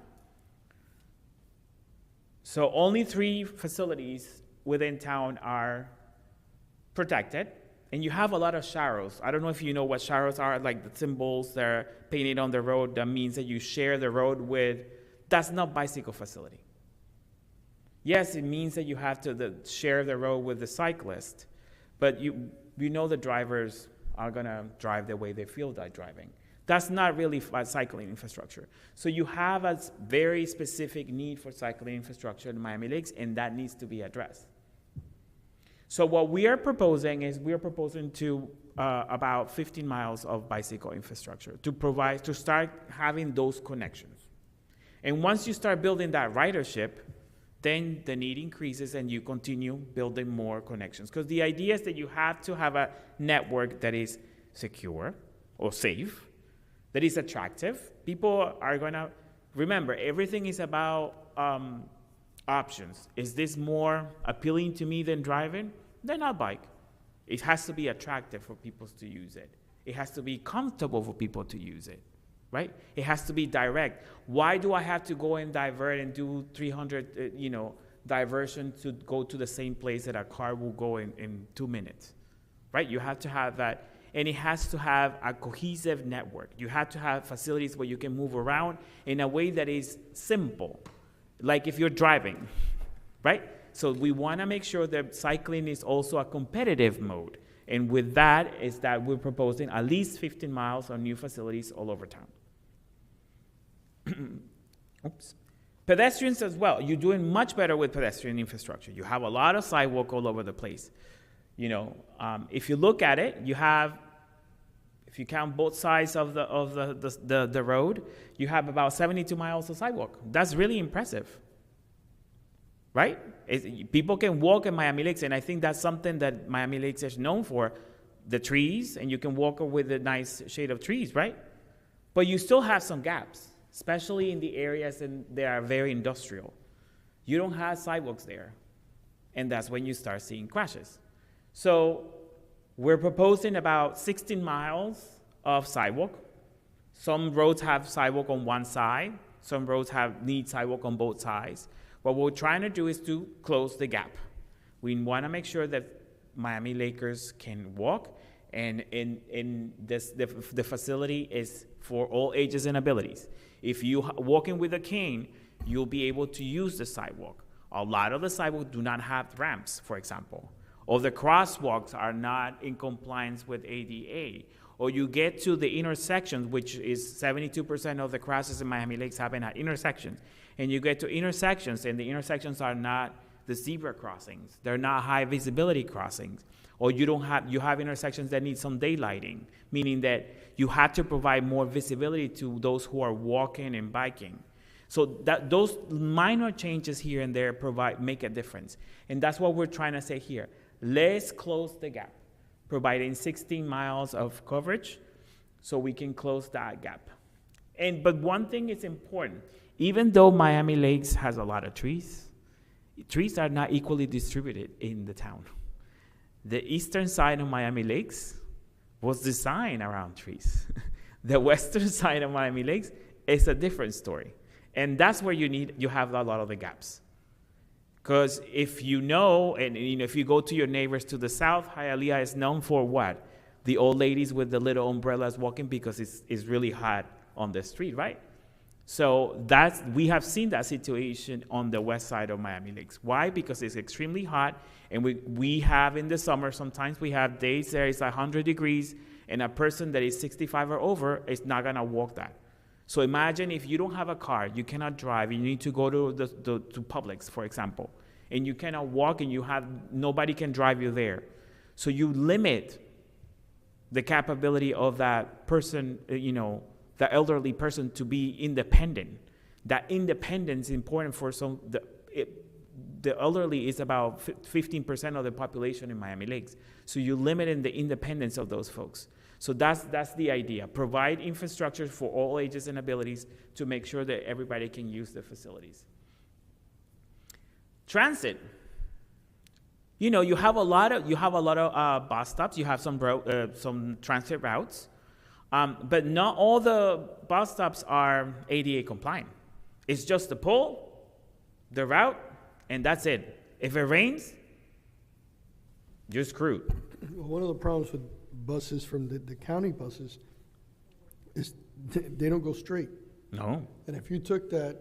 So only 3 facilities within town are protected, and you have a lot of sharrows. I don't know if you know what sharrows are, like the symbols that are painted on the road. That means that you share the road with. That's not bicycle facility. Yes, it means that you have to share the road with the cyclist, but you know the drivers are gonna drive the way they feel like driving. That's not really cycling infrastructure. So you have a very specific need for cycling infrastructure in Miami Lakes, and that needs to be addressed. So what we are proposing is to about 15 miles of bicycle infrastructure to start having those connections. And once you start building that ridership, then the need increases and you continue building more connections. Because the idea is that you have to have a network that is secure or safe, that is attractive. People are gonna, remember, everything is about options. Is this more appealing to me than driving? Then I'll bike. It has to be attractive for people to use it. It has to be comfortable for people to use it. Right? It has to be direct. Why do I have to go and divert and do 300, diversion to go to the same place that a car will go in 2 minutes? Right? You have to have that, and it has to have a cohesive network. You have to have facilities where you can move around in a way that is simple, like if you're driving, right? So we want to make sure that cycling is also a competitive mode. And with that is that we're proposing at least 15 miles of new facilities all over town. Oops. Pedestrians as well. You're doing much better with pedestrian infrastructure. You have a lot of sidewalk all over the place. If you look at it, you have, if you count both sides of the road, you have about 72 miles of sidewalk. That's really impressive, right? People can walk in Miami Lakes, and I think that's something that Miami Lakes is known for, the trees, and you can walk with a nice shade of trees, right? But you still have some gaps, especially in the areas that are very industrial. You don't have sidewalks there, and that's when you start seeing crashes. So we're proposing about 16 miles of sidewalk. Some roads have sidewalk on one side. Some roads need sidewalk on both sides. What we're trying to do is to close the gap. We want to make sure that Miami Lakers can walk And in this, the facility is for all ages and abilities. If you walking with a cane, you'll be able to use the sidewalk. A lot of the sidewalks do not have ramps, for example, or the crosswalks are not in compliance with ADA. Or you get to the intersections, which is 72% of the crashes in Miami Lakes happen at intersections. And you get to intersections, and the intersections are not the zebra crossings. They're not high visibility crossings. Or you have intersections that need some daylighting, meaning that you have to provide more visibility to those who are walking and biking. So that those minor changes here and there make a difference. And that's what we're trying to say here. Let's close the gap, providing 16 miles of coverage so we can close that gap. But one thing is important. Even though Miami Lakes has a lot of trees, trees are not equally distributed in the town. The eastern side of Miami Lakes was designed around trees. The western side of Miami Lakes is a different story. And that's where you have a lot of the gaps. Because if you know, and if you go to your neighbors to the south, Hialeah is known for what? The old ladies with the little umbrellas walking because it's really hot on the street, right? So we have seen that situation on the west side of Miami Lakes. Why? Because it's extremely hot, and we have in the summer, sometimes we have days there it's 100 degrees, and a person that is 65 or over is not gonna walk that. So imagine if you don't have a car, you cannot drive, you need to go to Publix, for example, and you cannot walk, and nobody can drive you there. So you limit the capability of that person, the elderly person, to be independent. That independence is important for the elderly is about 15% of the population in Miami Lakes. So you limit in the independence of those folks. So that's the idea. Provide infrastructure for all ages and abilities to make sure that everybody can use the facilities. Transit. You have a lot of bus stops. You have some transit routes. But not all the bus stops are ADA compliant. It's just the pole, the route, and that's it. If it rains, you're screwed. Well, one of the problems with buses from the county buses is they don't go straight. No. And if you took that,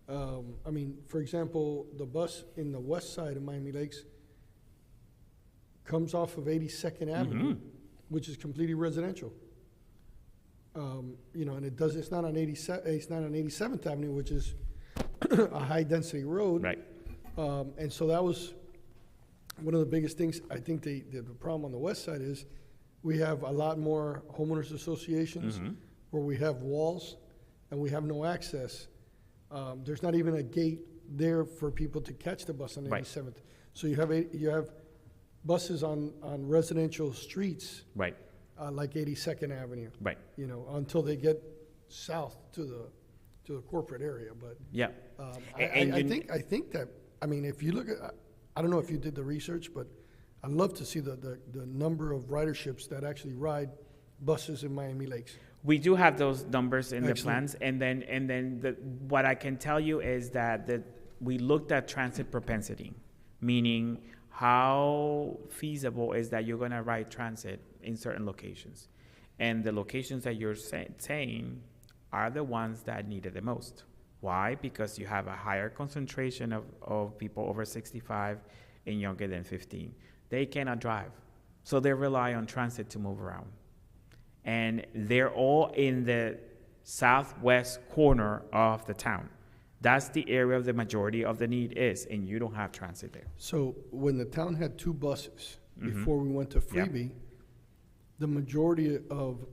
for example, the bus in the west side of Miami Lakes comes off of 82nd Avenue, which is completely residential. And it's not on 87th Avenue, which is a high density road. Right. And so that was one of the biggest things. I think the problem on the west side is we have a lot more homeowners associations where we have walls and we have no access. There's not even a gate there for people to catch the bus on 87th. So you have buses on residential streets. Right. Like 82nd Avenue. Right. Until they get south to the corporate area. But yeah, I think that, if you look at, I don't know if you did the research, but I'd love to see the number of riderships that actually ride buses in Miami Lakes. We do have those numbers in Excellent. the plans, and then what I can tell you is that we looked at transit propensity, meaning how feasible is that you're going to ride transit in certain locations, and the locations that you're saying are the ones that need it the most. Why? Because you have a higher concentration of people over 65 and younger than 15. They cannot drive, so they rely on transit to move around. And they're all in the southwest corner of the town. That's the area of the majority of the need is, and you don't have transit there. So when the town had 2 buses before we went to freebie, the majority of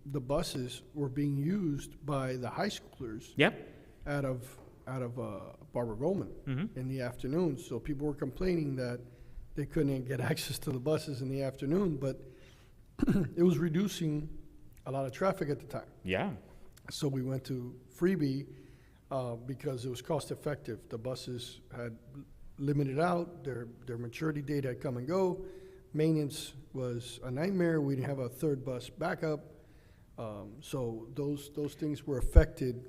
the buses were being used by the high schoolers. Yep. Out of Barbara Goldman in the afternoon. So people were complaining that they couldn't get access to the buses in the afternoon, but it was reducing a lot of traffic at the time. Yeah. So we went to freebie because it was cost effective. The buses had limited out, their maturity date had come and go. Maintenance was a nightmare. We didn't have a third bus backup. So those things were affected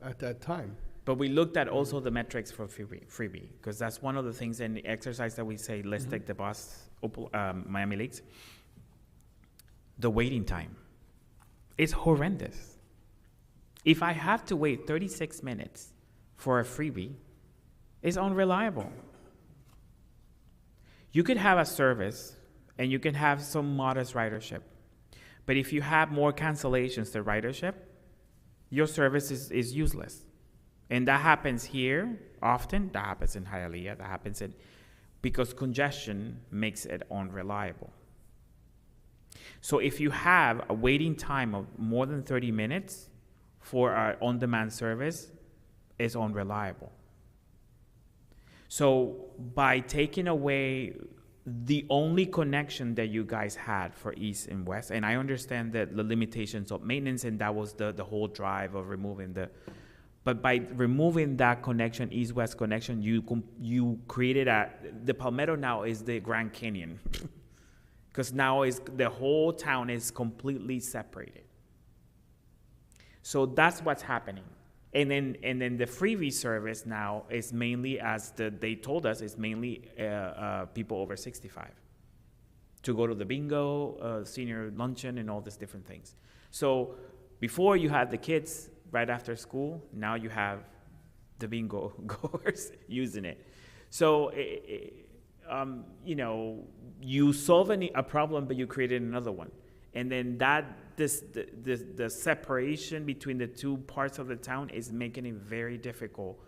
at that time. But we looked at also the metrics for freebie, because that's one of the things in the exercise that we say, let's take the bus, Miami Lakes. the waiting time. It's horrendous. If I have to wait 36 minutes for a freebie, it's unreliable. You could have a service and you can have some modest ridership. But if you have more cancellations than ridership, your service is useless. And that happens here often, that happens in Hialeah, that happens because congestion makes it unreliable. So if you have a waiting time of more than 30 minutes for our on-demand service, it's unreliable. So by taking away the only connection that you guys had for East and West, and I understand that the limitations of maintenance, and that was the whole drive of removing but by removing that connection, East-West connection, you created the Palmetto now is the Grand Canyon. Because now the whole town is completely separated. So that's what's happening. And then the freebie service now is mainly, they told us, is mainly people over 65 to go to the bingo, senior luncheon, and all these different things. So before you had the kids right after school, now you have the bingo goers using it. So, you solve a problem, but you created another one. And then the separation between the two parts of the town is making it very difficult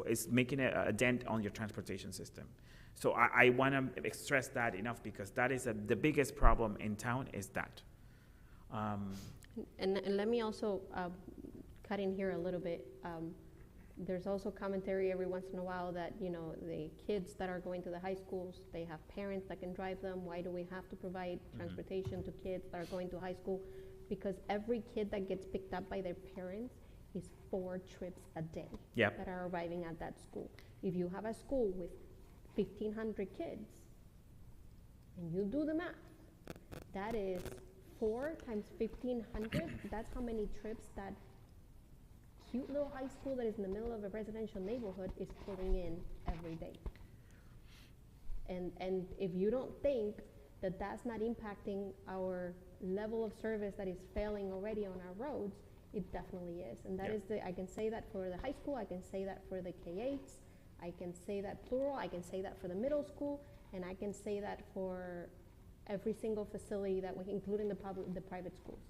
it's making a dent on your transportation system. So I want to stress that enough, because that is the biggest problem in town is that. And let me also cut in here a little bit. There's also commentary every once in a while that, the kids that are going to the high schools, they have parents that can drive them. Why do we have to provide transportation to kids that are going to high school? Because every kid that gets picked up by their parents is 4 trips a day that are arriving at that school. If you have a school with 1,500 kids, and you do the math, that is 4 times 1,500, that's how many trips that cute little high school that is in the middle of a residential neighborhood is pulling in every day. And if you don't think that that's not impacting our level of service that is failing already on our roads, it definitely is. And that is I can say that for the high school, I can say that for the K-8s, I can say that plural, I can say that for the middle school, and I can say that for every single facility including the private schools.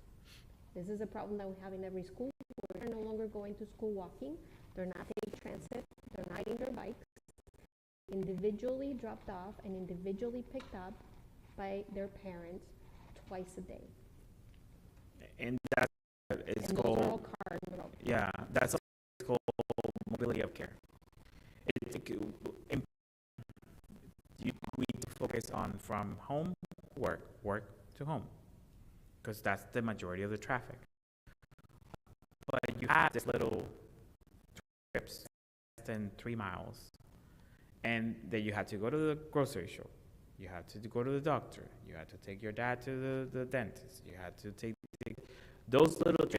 This is a problem that we have in every school. They're no longer going to school walking. They're not taking transit. They're not riding their bikes. Individually dropped off and individually picked up by their parents twice a day. And that's it's and called those are all cars. that's called mobility of care. We need to focus on from home, work to home, because that's the majority of the traffic. But you have this little trips, less than 3 miles, and then you have to go to the grocery store, you have to go to the doctor, you have to take your dad to the dentist, you have to take those little trips.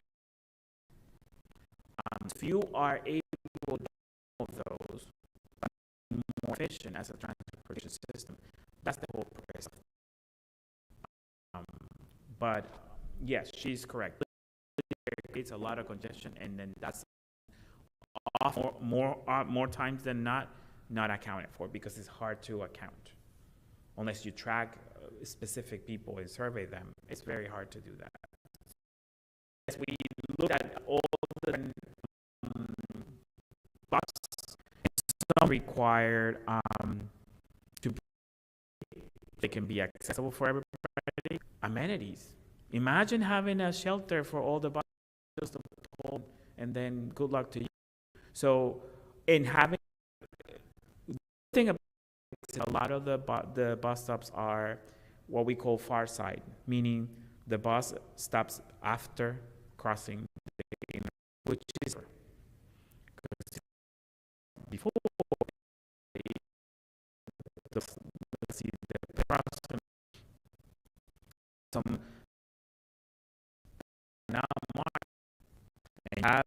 If you are able to do those, more efficient as a transportation system, that's the whole purpose. But yes, she's correct. It's a lot of congestion, and then that's more times than not accounted for, because it's hard to account. Unless you track specific people and survey them, it's very hard to do that. As we look at all the buses, some required they can be accessible for everybody. Amenities. Imagine having a shelter for all the buses just to pull, and then good luck to you. So, in having the thing about a lot of the bus stops are what we call far side, meaning the bus stops after crossing the, which is before the some now and have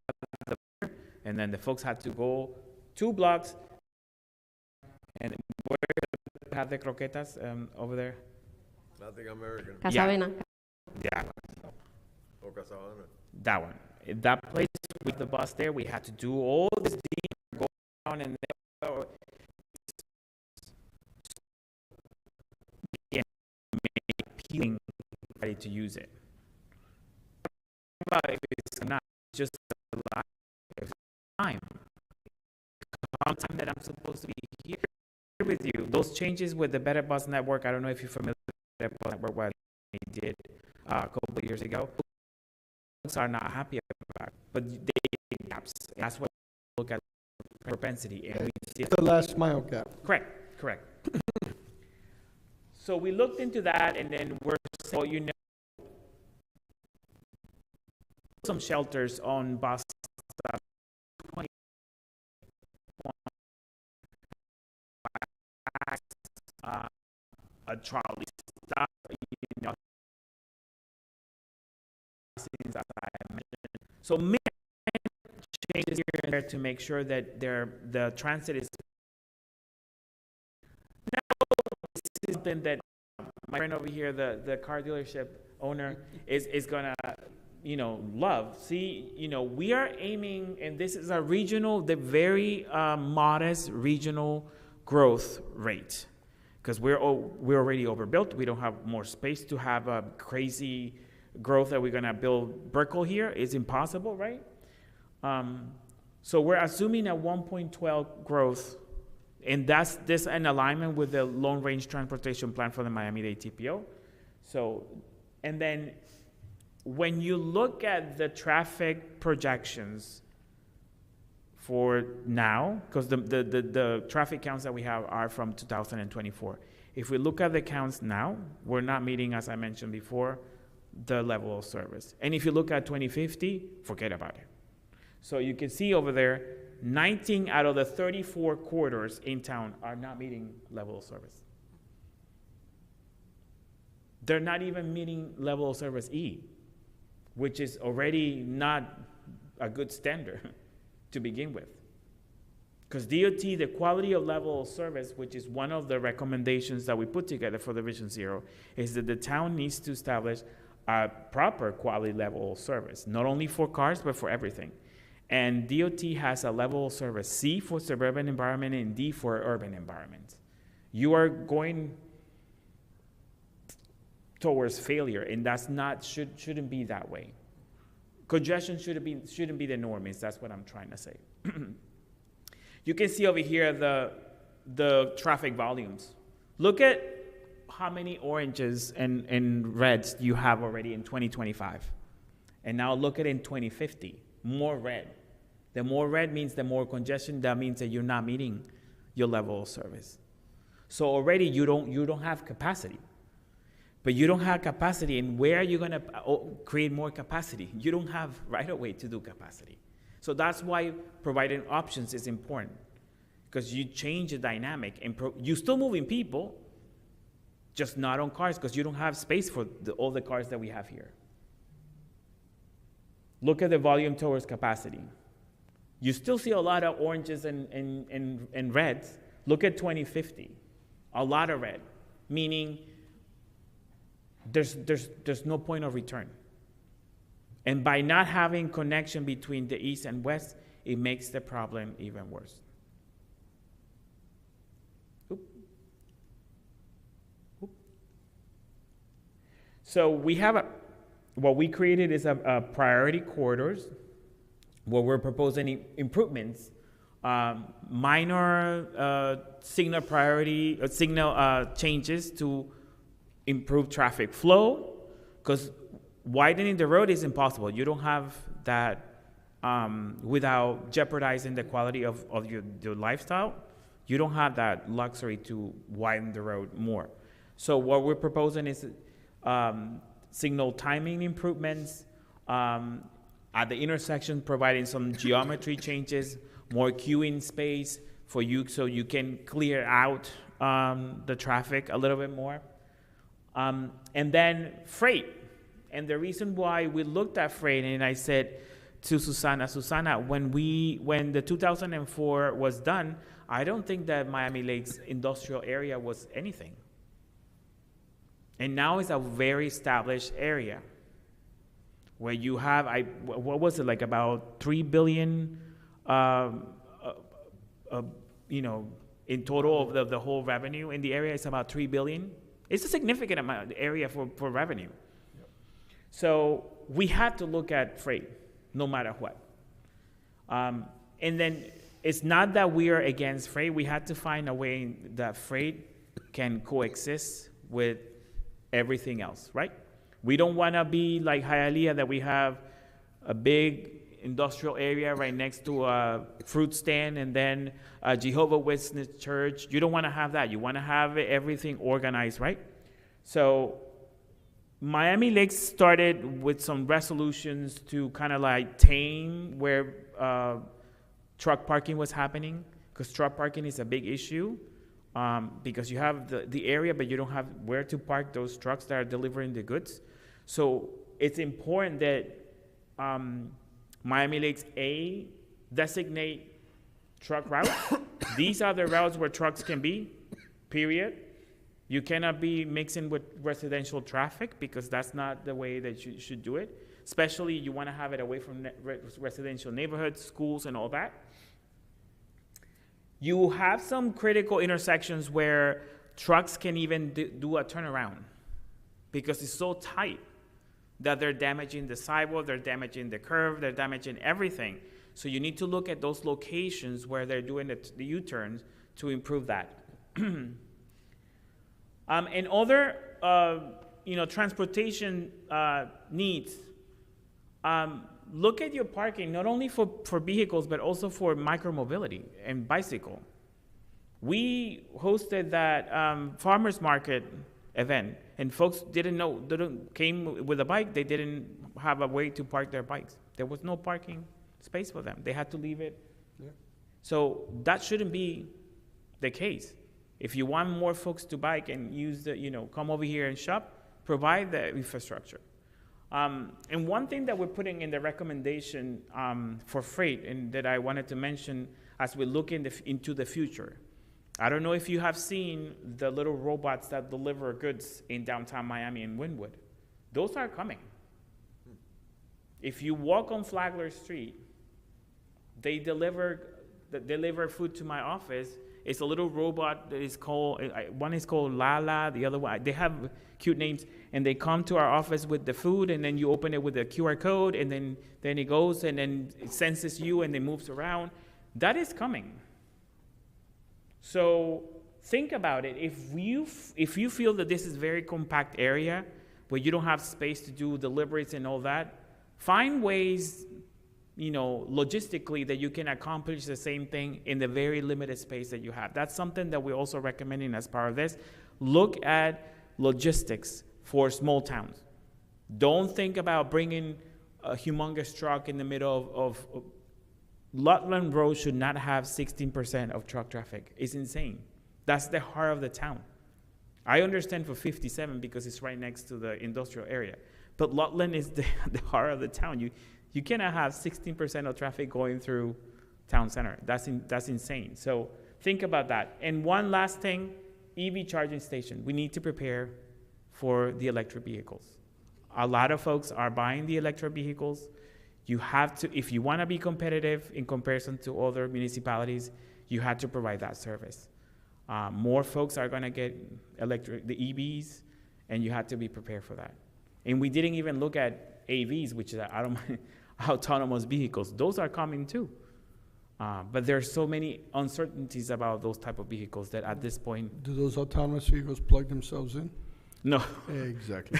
and then the folks had to go 2 blocks, and where have the croquetas over there? Nothing American. Casavena. Yeah, Or Casablanca. that one. That place with the bus there, we had to do all this deep, go down and make appealing ready to use it. But if it's not just a lot of time that I'm supposed to be here with you. Those changes with the Better Bus Network, I don't know if you're familiar with the Better Bus Network, what they did a couple of years ago. Folks are not happy about it, but they gaps. That's what we look at propensity, and we see The last mile gap. correct. So we looked into that, and then we're saying, well, some shelters on bus stops, 20 a trolley stop, things that I mentioned. So make changes here and there to make sure that the transit is. Now, this is something that my friend over here, the car dealership owner, is gonna, love. See, we are aiming, and this is the very modest regional growth rate, because we're already overbuilt. We don't have more space to have a crazy growth that we're gonna build Brickell here. It's impossible, right? So we're assuming a 1.12 growth, and that's this in alignment with the long range transportation plan for the Miami-Dade TPO. So, and then when you look at the traffic projections for now, because the traffic counts that we have are from 2024. If we look at the counts now, we're not meeting, as I mentioned before, the level of service. And if you look at 2050, forget about it. So you can see over there, 19 out of the 34 corridors in town are not meeting level of service. They're not even meeting level of service E, which is already not a good standard to begin with. Because DOT, the quality of level of service, which is one of the recommendations that we put together for the Vision Zero, is that the town needs to establish a proper quality level of service, not only for cars, but for everything. And DOT has a level of service C for suburban environment and D for urban environment. You are going towards failure, and that's not, shouldn't be that way. Congestion shouldn't be the norm, that's what I'm trying to say. You can see over here the traffic volumes. Look at how many oranges and reds you have already in 2025. And now look at in 2050, more red. The more red means the more congestion. That means that you're not meeting your level of service. So already you don't have capacity. But you don't have capacity, and where are you going to create more capacity? You don't have right of way to do capacity. So that's why providing options is important, because you change the dynamic, and you're still moving people, just not on cars, because you don't have space for all the cars that we have here. Look at the volume towards capacity. You still see a lot of oranges and reds. Look at 2050, a lot of red, meaning there's no point of return. And by not having connection between the east and west, it makes the problem even worse. So we have what we created is a priority corridors where we're proposing improvements, minor signal changes to improve traffic flow, because widening the road is impossible. You don't have that without jeopardizing the quality of your lifestyle. You don't have that luxury to widen the road more. So what we're proposing is signal timing improvements, at the intersection providing some geometry changes, more queuing space for you so you can clear out the traffic a little bit more. And then freight. And the reason why we looked at freight, and I said to Susana, when the 2004 was done, I don't think that Miami Lakes industrial area was anything. And now it's a very established area where you have, what was it, like about 3 billion, in total of the whole revenue in the area. It's about 3 billion. It's a significant amount of area for revenue. Yep. So we had to look at freight, no matter what. And then it's not that we are against freight. We had to find a way that freight can coexist with everything else, right? We don't want to be like Hialeah, that we have a big industrial area right next to a fruit stand and then a Jehovah's Witness church. You don't want to have that. You want to have everything organized, right? So Miami Lakes started with some resolutions to kind of like tame where truck parking was happening, because truck parking is a big issue, because you have the area, but you don't have where to park those trucks that are delivering the goods. So it's important that Miami Lakes A designate truck routes. These are the routes where trucks can be, period. You cannot be mixing with residential traffic, because that's not the way that you should do it. Especially you want to have it away from residential neighborhoods, schools, and all that. You have some critical intersections where trucks can even do a turnaround, because it's so tight that they're damaging the sidewalk, they're damaging the curve, they're damaging everything. So you need to look at those locations where they're doing the U-turns to improve that. And other, transportation needs. Look at your parking, not only for vehicles, but also for micromobility and bicycle. We hosted that farmers market event, and folks came with a bike. They didn't have a way to park their bikes. There was no parking space for them. They had to leave it. Yeah. So that shouldn't be the case. If you want more folks to bike and use come over here and shop, provide the infrastructure. And one thing that we're putting in the recommendation for freight, and that I wanted to mention as we look into the future. I don't know if you have seen the little robots that deliver goods in downtown Miami and Wynwood. Those are coming. If you walk on Flagler Street, they deliver food to my office. It's a little robot that is called, one is called Lala, the other one, they have cute names, and they come to our office with the food, and then you open it with a QR code, and then it goes, and then it senses you, and it moves around. That is coming. So think about it. If you feel that this is a very compact area where you don't have space to do deliveries and all that, find ways, logistically, that you can accomplish the same thing in the very limited space that you have. That's something that we're also recommending as part of this. Look at logistics for small towns. Don't think about bringing a humongous truck in the middle of Lutland Road should not have 16% of truck traffic. It's insane. That's the heart of the town. I understand for 57 because it's right next to the industrial area. But Lutland is the heart of the town. You cannot have 16% of traffic going through town center. That's insane. So think about that. And one last thing, EV charging station. We need to prepare for the electric vehicles. A lot of folks are buying the electric vehicles. You have to, if you want to be competitive in comparison to other municipalities, you have to provide that service. More folks are going to get the EVs, and you have to be prepared for that. And we didn't even look at AVs, which is autonomous vehicles. Those are coming too. But there are so many uncertainties about those type of vehicles that at this point. Do those autonomous vehicles plug themselves in? No. Exactly.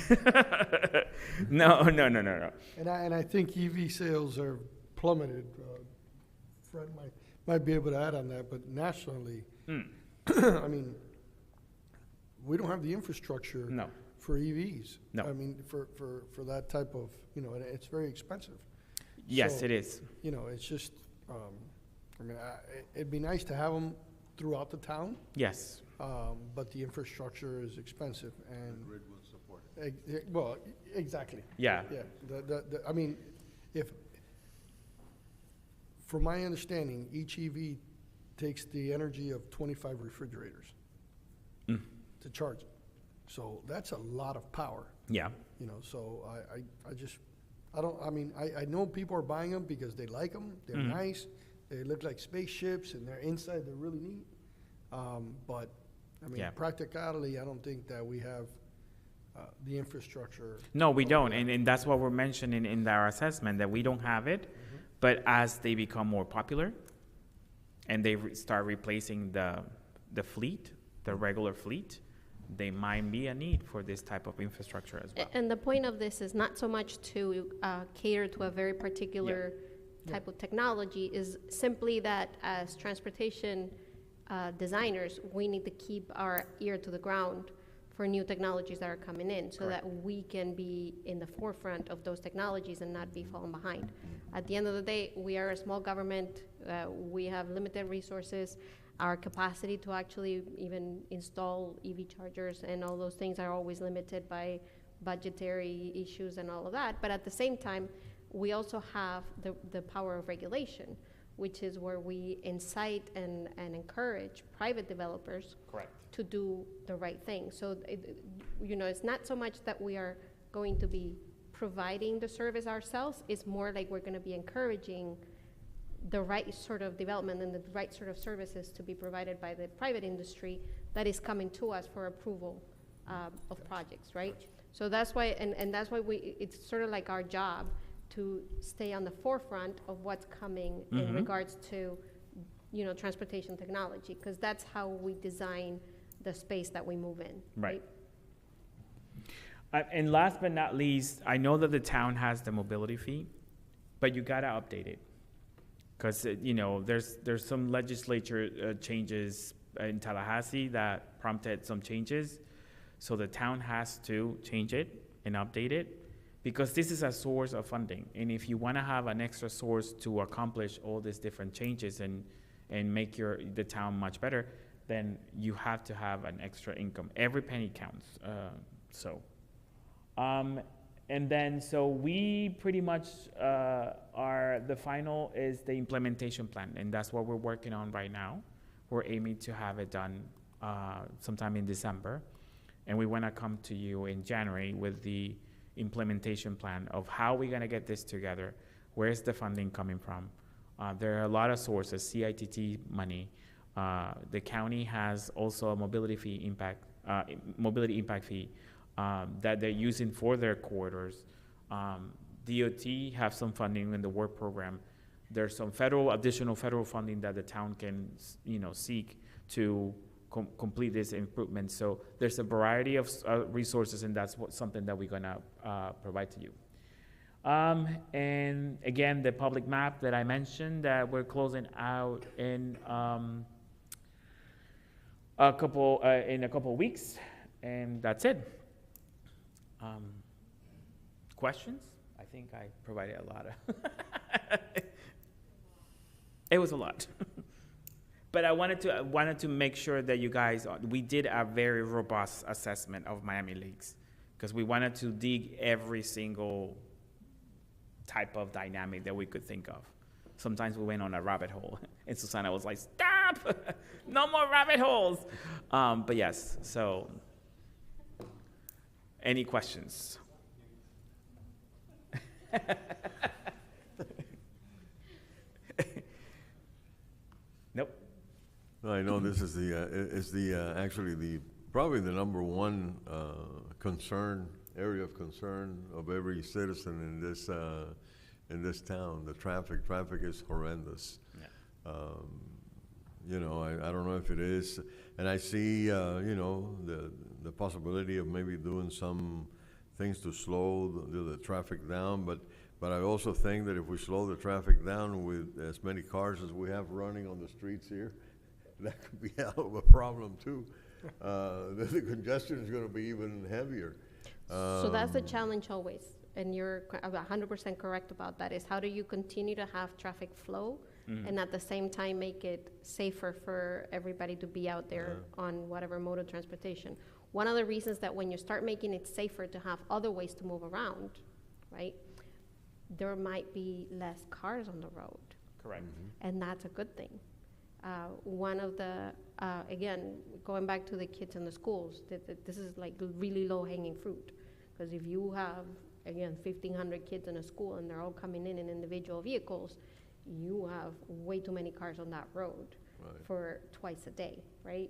No. And I think EV sales are plummeted. Fred might be able to add on that, but nationally, I mean, we don't have the infrastructure for EVs. No. I mean, for that type of, and it's very expensive. Yes, So, it is. It's just, it'd be nice to have them throughout the town. Yes. But the infrastructure is expensive, and The grid will support it. well, exactly. Yeah. Yeah. From my understanding, each EV takes the energy of 25 refrigerators to charge it. So that's a lot of power, Yeah. you know, so I know people are buying them because they like them, they're Mhm. nice, they look like spaceships, and they're inside, they're really neat. But, I mean, Yeah. practicality, I don't think that we have, the infrastructure. No, we don't, and that's what we're mentioning in our assessment, that we don't have it, but as they become more popular, and they start replacing the fleet, the regular fleet, they might be a need for this type of infrastructure as well. And the point of this is not so much to cater to a very particular type of technology, is simply that as transportation designers, we need to keep our ear to the ground for new technologies that are coming in, so Correct. that we can be in the forefront of those technologies and not be falling behind. At the end of the day, we are a small government, we have limited resources. Our capacity to actually even install EV chargers and all those things are always limited by budgetary issues and all of that. But at the same time, we also have the power of regulation, which is where we incite and encourage private developers Correct. to do the right thing. So, it's not so much that we are going to be providing the service ourselves, it's more like we're gonna be encouraging the right sort of development and the right sort of services to be provided by the private industry that is coming to us for approval of projects, right? So that's why, and that's why it's sort of like our job to stay on the forefront of what's coming in Mhm. regards to, transportation technology, because that's how we design the space that we move in, Right. right? And last but not least, I know that the town has the mobility fee, but you gotta update it. Because, there's some legislature changes in Tallahassee that prompted some changes. So the town has to change it and update it, because this is a source of funding. And if you want to have an extra source to accomplish all these different changes and make the town much better, then you have to have an extra income. Every penny counts. And then, so we pretty much the final is the implementation plan, and that's what we're working on right now. We're aiming to have it done sometime in December, and we want to come to you in January with the implementation plan of how we're going to get this together, where's the funding coming from. There are a lot of sources, CITT money. The county has also a mobility impact fee that they're using for their corridors. DOT have some funding in the work program. There's some additional federal funding that the town can, seek to complete this improvement. So there's a variety of resources, and that's something that we're gonna provide to you. And again, the public map that I mentioned that we're closing out in a couple weeks, and that's it. Questions? I think I provided a lot of. It was a lot. But I wanted to make sure that you guys, we did a very robust assessment of Miami Lakes, because we wanted to dig every single type of dynamic that we could think of. Sometimes we went on a rabbit hole, and Susana was like, "Stop! No more rabbit holes." But yes, so any questions? Nope. I know this is probably the number one area of concern of every citizen in this town. The traffic. Traffic is horrendous. Yeah. I don't know if it is, and I see the possibility of maybe doing some things to slow the traffic down, but I also think that if we slow the traffic down with as many cars as we have running on the streets here, that could be a hell of a problem too. The congestion is going to be even heavier. So that's the challenge always, and you're 100% correct about that, is how do you continue to have traffic flow and at the same time make it safer for everybody to be out there on whatever mode of transportation. One of the reasons that when you start making it safer to have other ways to move around, right, there might be less cars on the road. Correct. And that's a good thing. One of the again, going back to the kids in the schools, that this is like really low-hanging fruit. Because if you have, again, 1,500 kids in a school and they're all coming in individual vehicles, you have way too many cars on that road for twice a day, right?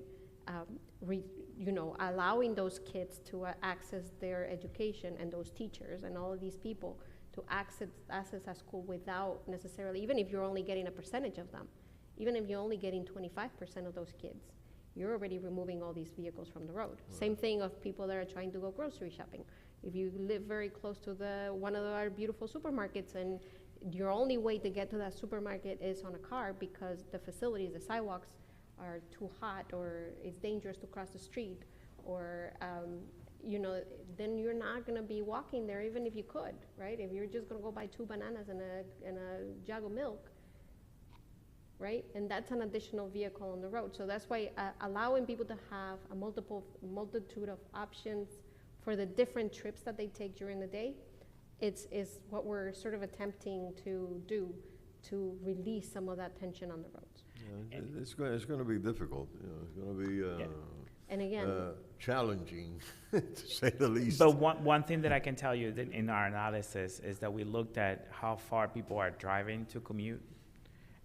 Allowing those kids to access their education, and those teachers and all of these people to access a school without necessarily, even if you're only getting a percentage of them, even if you're only getting 25% of those kids, you're already removing all these vehicles from the road. Right. Same thing of people that are trying to go grocery shopping. If you live very close to one of our beautiful supermarkets, and your only way to get to that supermarket is on a car because the facilities, the sidewalks are too hot, or it's dangerous to cross the street, or then you're not going to be walking there even if you could, right? If you're just going to go buy 2 bananas and a jug of milk, right? And that's an additional vehicle on the road. So that's why allowing people to have a multitude of options for the different trips that they take during the day, is what we're sort of attempting to do to release some of that tension on the roads. Yeah, it's going to be difficult. It's going to be and again, challenging, to say the least. But one thing that I can tell you that in our analysis is that we looked at how far people are driving to commute,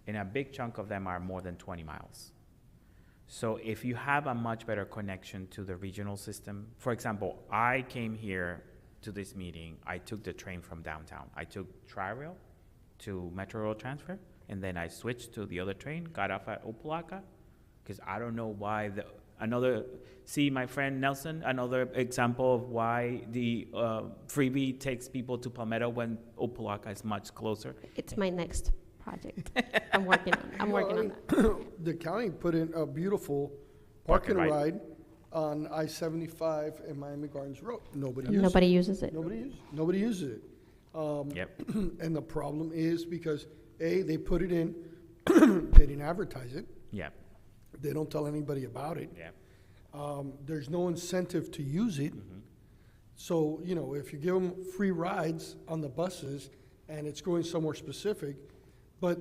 and a big chunk of them are more than 20 miles. So if you have a much better connection to the regional system, for example, I came here to this meeting, I took the train from downtown. I took Tri-Rail to Metro Rail Transfer, and then I switched to the other train, got off at Opalaca, because I don't know why my friend Nelson, another example of why the freebie takes people to Palmetto when Opalaca is much closer. It's my next project. I'm working on that. The county put in a beautiful park and ride on I-75 and Miami Gardens Road. Nobody uses it. Nobody uses it. Yep. And the problem is because, they put it in, they didn't advertise it. Yep. They don't tell anybody about it. Yep. There's no incentive to use it. Mm-hmm. So, if you give them free rides on the buses and it's going somewhere specific, but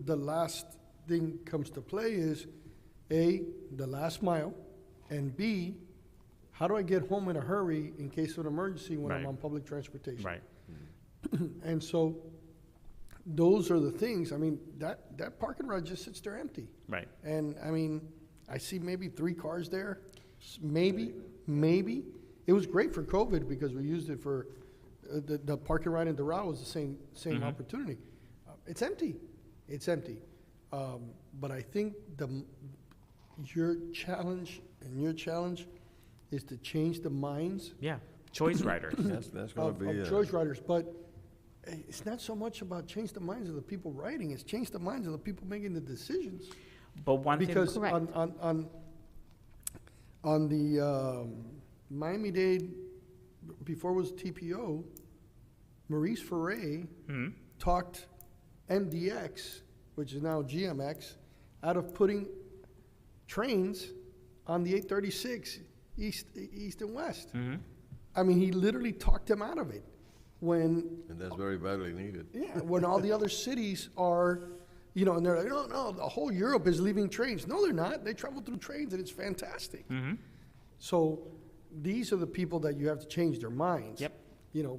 the last thing comes to play is, A, the last mile, and B, how do I get home in a hurry in case of an emergency when I'm on public transportation? Right. And so those are the things. I mean, that parking lot just sits there empty. Right. And I mean, I see maybe 3 cars there, maybe. It was great for COVID because we used it for the parking lot in Doral was the same Mm-hmm. opportunity. It's empty. But I think your challenge is to change the minds Yeah. Choice riders. That's going to be of choice riders. But it's not so much about change the minds of the people riding, it's change the minds of the people making the decisions. But one thing. Because Correct. on the Miami-Dade, before it was TPO, Maurice Ferre Mhm. talked MDX, which is now GMX, out of putting trains on the 836 east and west. Mhm. I mean, he literally talked them out of it when, and that's very badly needed. when all the other cities are, and they're like, no, the whole Europe is leaving trains. No, they're not. They travel through trains and it's fantastic. Mhm. So these are the people that you have to change their minds. Yep.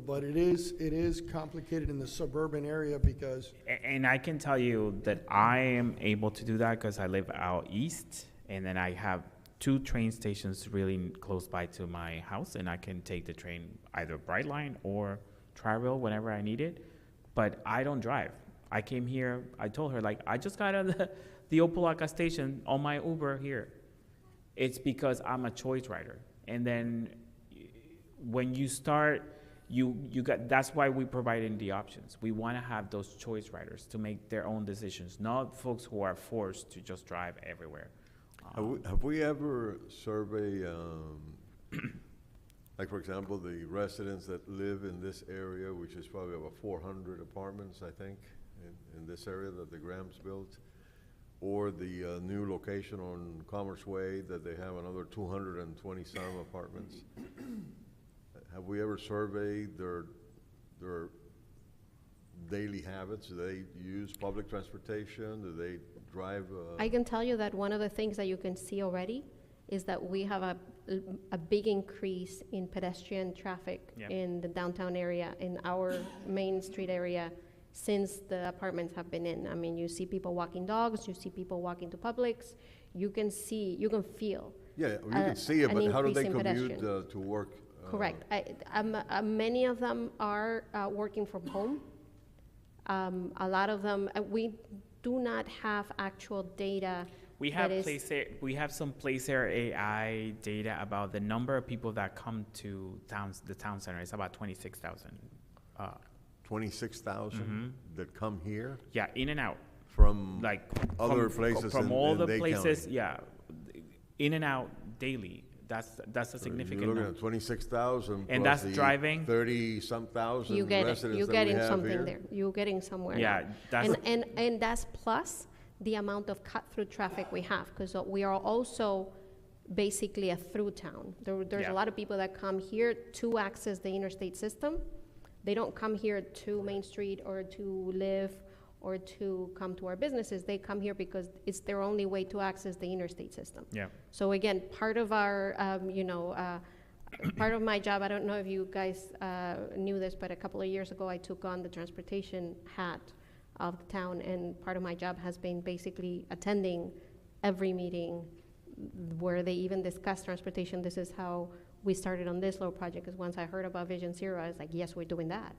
But it is complicated in the suburban area because, And I can tell you that I am able to do that because I live out east, and then I have 2 train stations really close by to my house, and I can take the train either Brightline or Tri-Rail whenever I need it. But I don't drive. I came here, I told her, I just got out of the Opalaca station on my Uber here. It's because I'm a choice rider. And then when you start, that's why we provide in the options. We want to have those choice riders to make their own decisions, not folks who are forced to just drive everywhere. Have we ever surveyed, for example, the residents that live in this area, which is probably about 400 apartments, I think, in this area that the Grahams built, or the new location on Commerce Way that they have another 220 some apartments? Have we ever surveyed their daily habits? Do they use public transportation? Do they drive? I can tell you that one of the things that you can see already is that we have a big increase in pedestrian traffic Yeah. in the downtown area, in our Main Street area, since the apartments have been in. I mean, you see people walking dogs, you see people walking to Publix, you can feel. Yeah, you can see it, an but how do increase they in commute pedestrian. to work? Correct. Many of them are working from home. A lot of them, we do not have actual data. We have we have some Placer AI data about the number of people that come to the town center. It's about 26,000. 26,000 that come here Yeah, in and out. from Like other places from in all in the Dade places. County? Yeah, in and out daily. That's a significant You're looking number. at 26,000 And plus that's the driving? 30-some thousand You get it. residents You're that we getting have something here. there. You're getting somewhere. Yeah, now. that's And that's plus the amount of cut-through traffic we have, because we are also basically a through town. There's Yeah. a lot of people that come here to access the interstate system. They don't come here to Main Street or to live or to come to our businesses. They come here because it's their only way to access the interstate system. yeah. So again, part of our, part of my job, I don't know if you guys knew this, but a couple of years ago, I took on the transportation hat of the town, and part of my job has been basically attending every meeting where they even discuss transportation. This is how we started on this little project, because once I heard about Vision Zero, I was like, yes, we're doing that.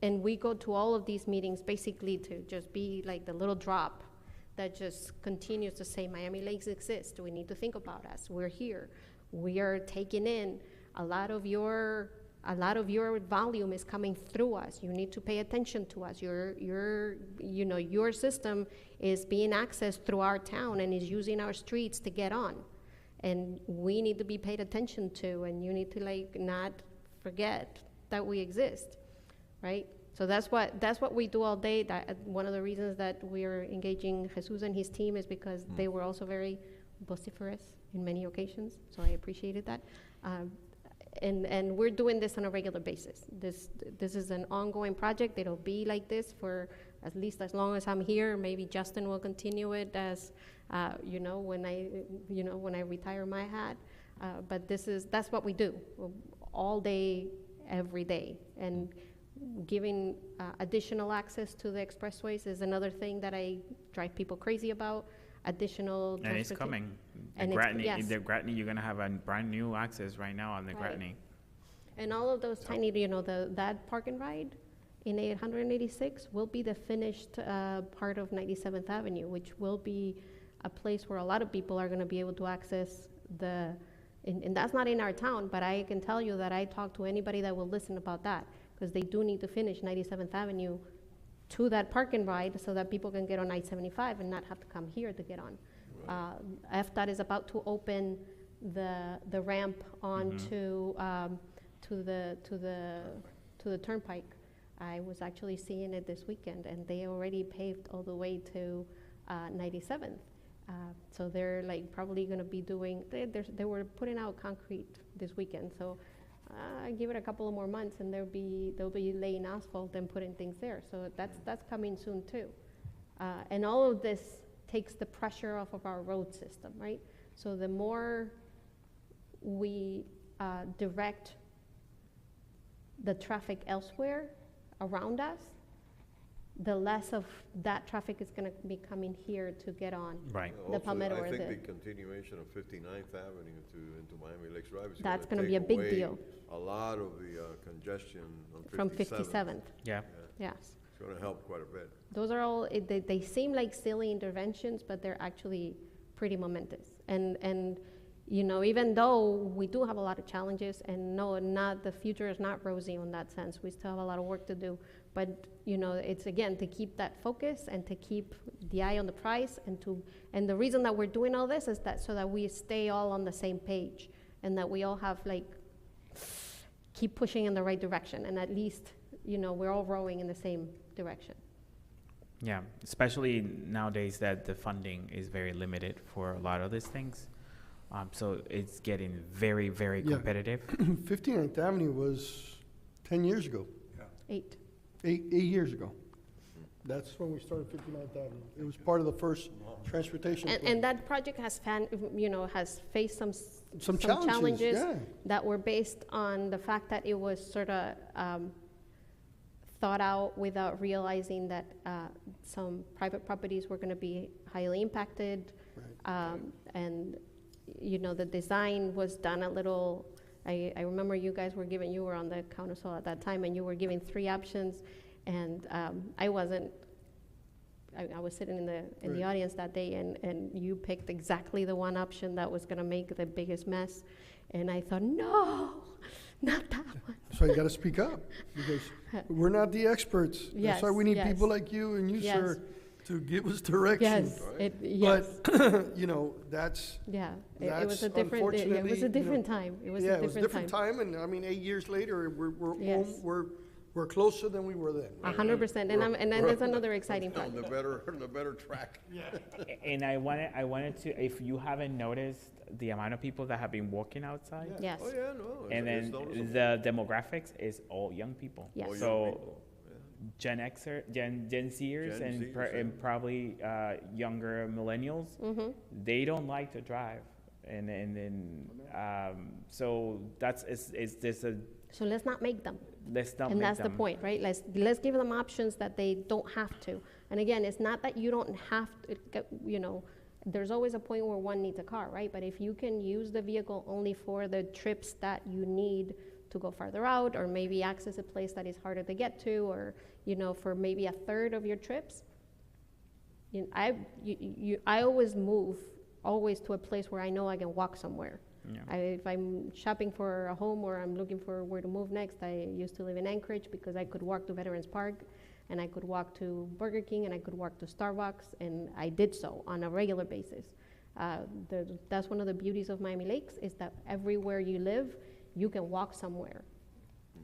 And we go to all of these meetings basically to just be like the little drop that just continues to say, Miami Lakes exist. We need to think about us. We're here. We are taking in a lot of your volume is coming through us. You need to pay attention to us. Your system is being accessed through our town and is using our streets to get on. And we need to be paid attention to, and you need to not forget that we exist, right? So that's what we do all day. That one of the reasons that we are engaging Jesus and his team is because they were also very vociferous in many occasions. So I appreciated that. And we're doing this on a regular basis. This is an ongoing project. It'll be like this for at least as long as I'm here. Maybe Justin will continue it as, when I retire my hat. But that's what we do all day, every day. And giving additional access to the expressways is another thing that I drive people crazy about. Additional And it's transporta- coming. And The it's- Gratney, yes. the Gratney, you're gonna have a brand new access right now on the Right. Gratney. And all of those tiny, that park and ride in 886 will be the finished part of 97th Avenue, which will be a place where a lot of people are gonna be able to access and that's not in our town, but I can tell you that I talk to anybody that will listen about that, because they do need to finish 97th Avenue to that park and ride so that people can get on I-75 and not have to come here to get on. FDOT is about to open the ramp onto to the turnpike. I was actually seeing it this weekend, and they already paved all the way to 97th. So they're probably going to be doing. They were putting out concrete this weekend. So give it a couple of more months, and they'll be laying asphalt and putting things there. So that's coming soon too. And all of this takes the pressure off of our road system, right? So the more we direct the traffic elsewhere around us, the less of that traffic is going to be coming here to get on. Right. The Palmetto or I think the- the continuation of 59th Avenue into Miami Lakes Drive is That's gonna gonna be a take big away deal. a lot of the congestion on 57th. From 57th, Yeah. yes. It's gonna help quite a bit. Those are all, they seem like silly interventions, but they're actually pretty momentous. And even though we do have a lot of challenges, and no, the future is not rosy on that sense. We still have a lot of work to do. But, it's again, to keep that focus and to keep the eye on the prize, and the reason that we're doing all this is that so that we stay all on the same page, and that we all have keep pushing in the right direction, and at least, we're all rowing in the same direction. Yeah, especially nowadays that the funding is very limited for a lot of these things. So it's getting very, very Yeah. competitive. 59th Avenue was 10 years ago, 8. eight years ago. That's when we started 59th Avenue. It was part of the first transportation plan. And that project has has faced Some challenges, yeah. that were based on the fact that it was sort of thought out without realizing that some private properties were going to be highly impacted. Right. And, the design was done a little, I remember you guys you were on the council at that time, and you were giving 3 options. And I wasn't, I was sitting in the Right. audience that day, and you picked exactly the one option that was going to make the biggest mess. And I thought, no, not that one. So you got to speak up, because we're not the experts. That's why we need Yes, people like you and you, yes. sir, to give us direction. Yes, But, that's, yeah, it was that's a different, it was a unfortunately, different time. It was yeah, a it was a different time. time, and I mean, 8 years later, Yes. we're closer than we were then. 100%, and then there's another exciting part. On the better track. And I wanted to, if you haven't noticed the amount of people that have been walking outside, Yes, Oh, yeah, no. and it's then noticeable. the demographics is all young people. Yes. All young So people, Gen Xer, Gen Zers, Gen and, Zers, yeah. and probably younger millennials, mm-hmm, they don't like to drive, and then so that's is this a so let's not make them. let's not And make that's the them- point, right? Let's give them options that they don't have to. And again, it's not that you don't have to, there's always a point where one needs a car, right? But if you can use the vehicle only for the trips that you need to go farther out, or maybe access a place that is harder to get to, or, for maybe a third of your trips, I always move to a place where I know I can walk somewhere. Yeah. If I'm shopping for a home or I'm looking for where to move next, I used to live in Anchorage because I could walk to Veterans Park, and I could walk to Burger King, and I could walk to Starbucks, and I did so on a regular basis. That's one of the beauties of Miami Lakes, is that everywhere you live, you can walk somewhere,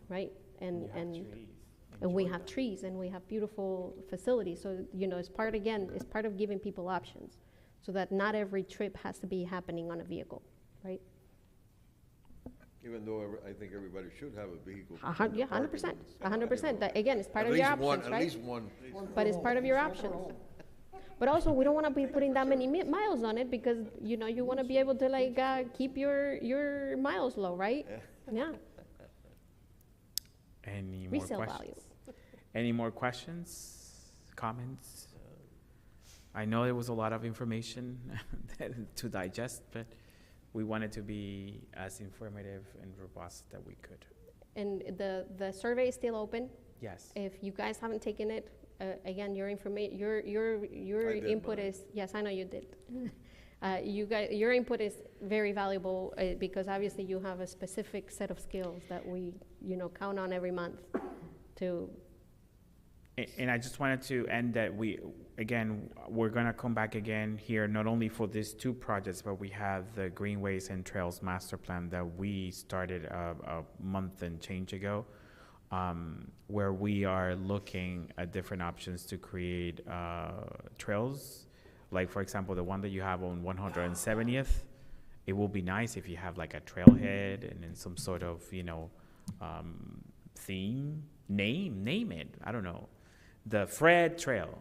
right? And we have trees, and we have beautiful facilities. So, it's part of giving people options, so that not every trip has to be happening on a vehicle, right? Even though I think everybody should have a vehicle. Yeah, 100%, 100%. That, again, it's part At of your least one- options, right? At least one. But it's part of your options. But also, we don't want to be putting that many miles on it, because, you want to be able to keep your miles low, right? Yeah. Any more Resale questions? value. Any more questions, comments? I know there was a lot of information to digest, but we wanted to be as informative and robust that we could. And the survey is still open. Yes. If you guys haven't taken it, again, your I did input mine. is, yes, I know you did. Your input is very valuable, because obviously you have a specific set of skills that we, count on every month to. And I just wanted to end that we're gonna come back again here, not only for these 2 projects, but we have the Greenways and Trails Master Plan that we started a month and change ago, where we are looking at different options to create trails. Like, for example, the one that you have on 170th, it will be nice if you have like a trailhead and then some sort of, theme, name it, I don't know. The Fred Trail,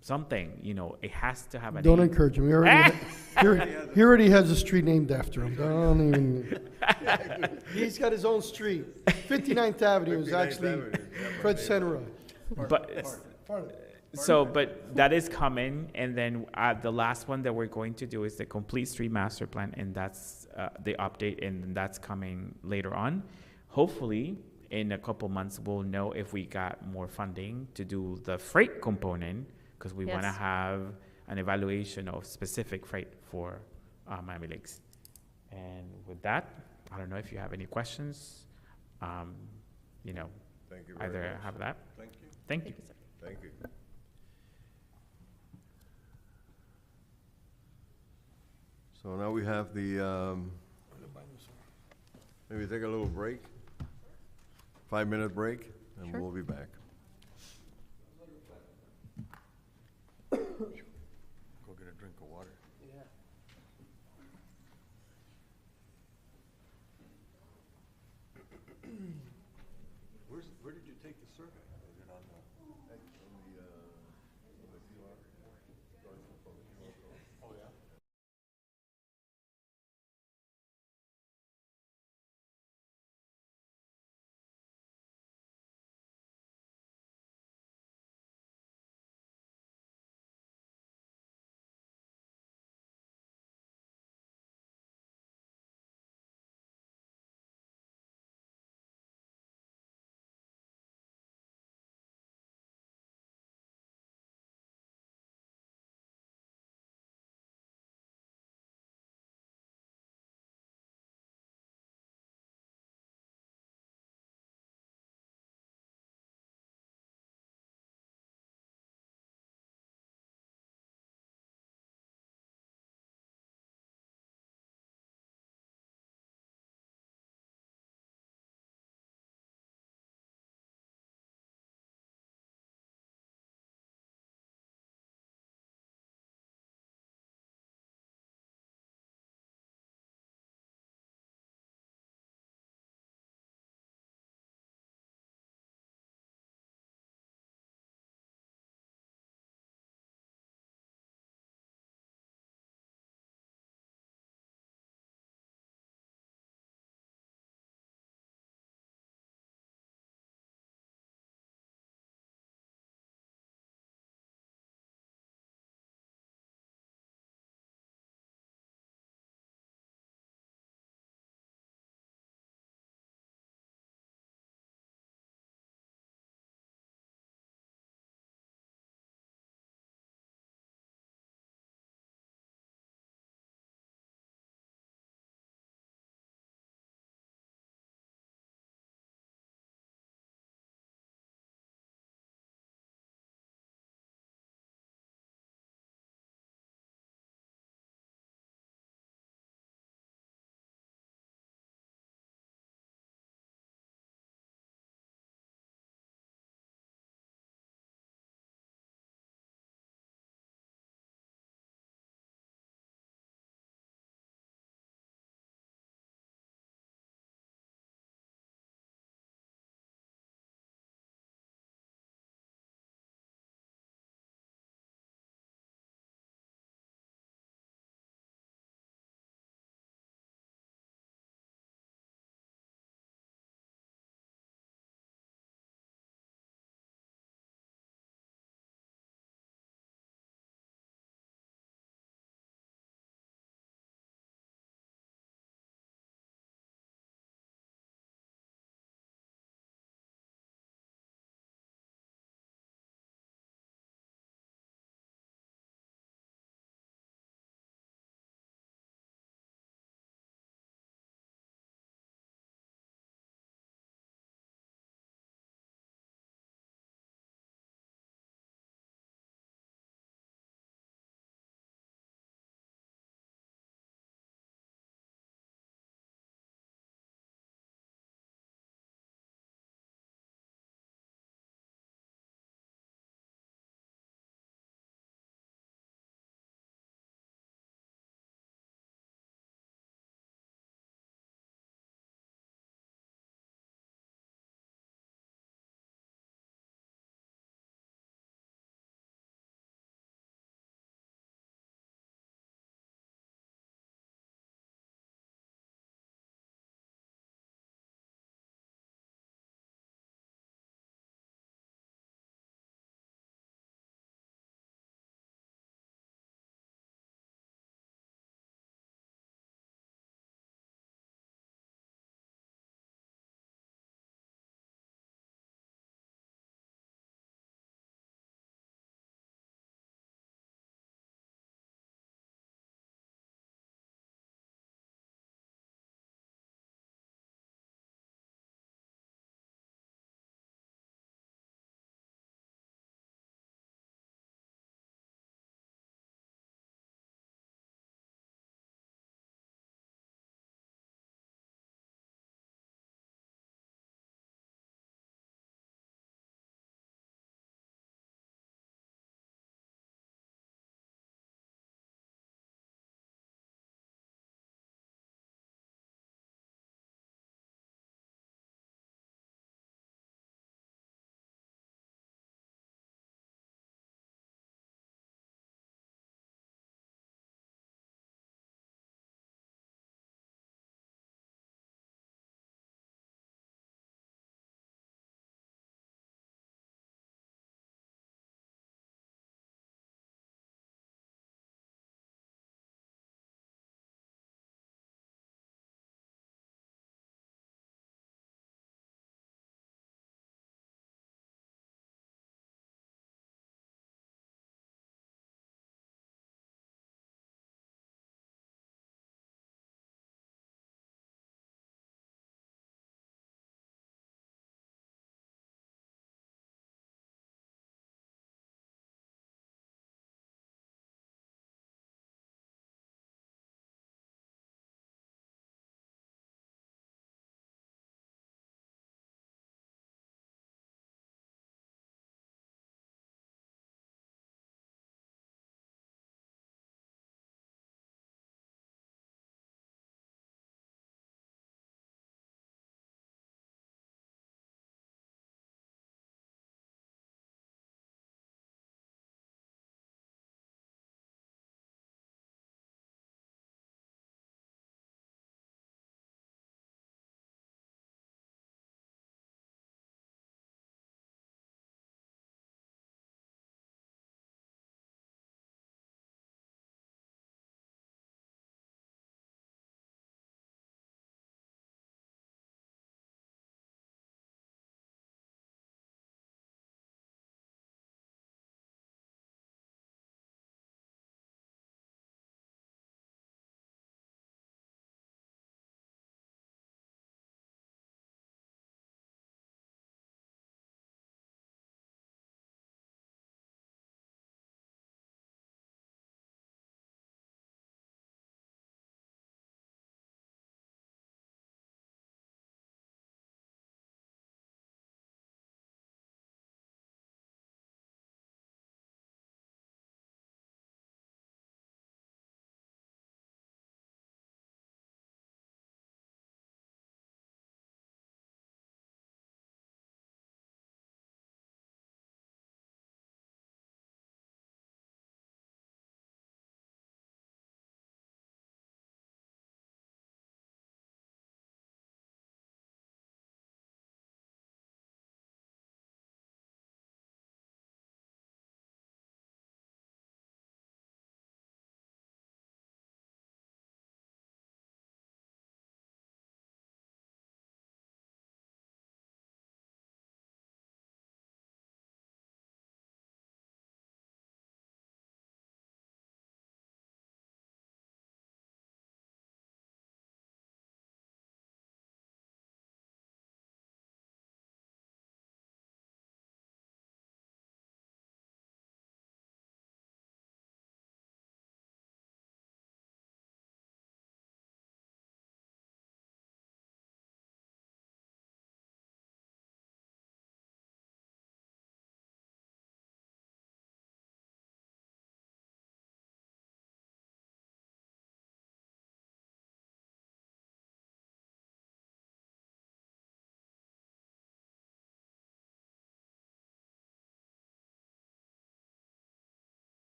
something, it has to have a Don't name. encourage him. He already has a street named after him. Don't even. He's got his own street. 59th Avenue is 59th actually Avenue, yeah, Fred right. Senra. But that is coming, and then the last one that we're going to do is the complete street master plan, and that's the update, and that's coming later on. Hopefully, in a couple months, we'll know if we got more funding to do the freight component, because we want to Yes. have an evaluation of specific freight for Miami Lakes. And with that, I don't know if you have any questions. Thank you very Either much. have that. Thank you. Thank you. Thank you. So now we have the, maybe take a little break, 5-minute break, and Sure. we'll be back. Go get a drink of water. Where did you take the survey? Is it on the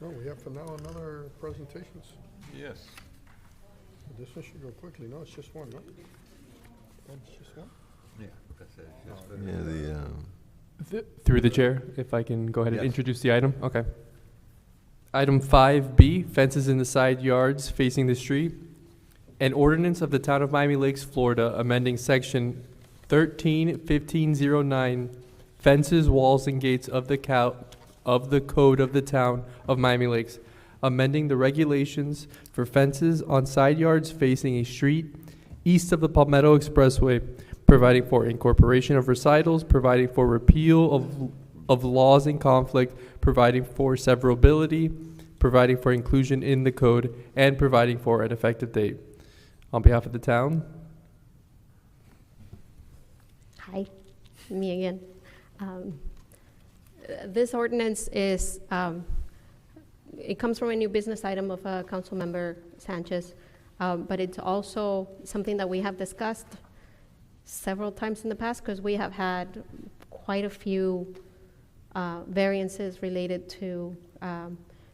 No, we have for now another presentations. Yes. This one should go quickly. No, it's just one, no? It's just one? Yeah, Through the chair, if I can go ahead and Yes. introduce the item? Okay. Item 5B, fences in the side yards facing the street. An ordinance of the Town of Miami Lakes, Florida, amending Section 13-1509, fences, walls, and gates of the Code of the Town of Miami Lakes, amending the regulations for fences on side yards facing a street east of the Palmetto Expressway, providing for incorporation of recitals, providing for repeal of laws in conflict, providing for severability, providing for inclusion in the code, and providing for an effective date. On behalf of the town, Hi, me again. This ordinance is, it comes from a new business item of Councilmember Sanchez, but it's also something that we have discussed several times in the past because we have had quite a few variances related to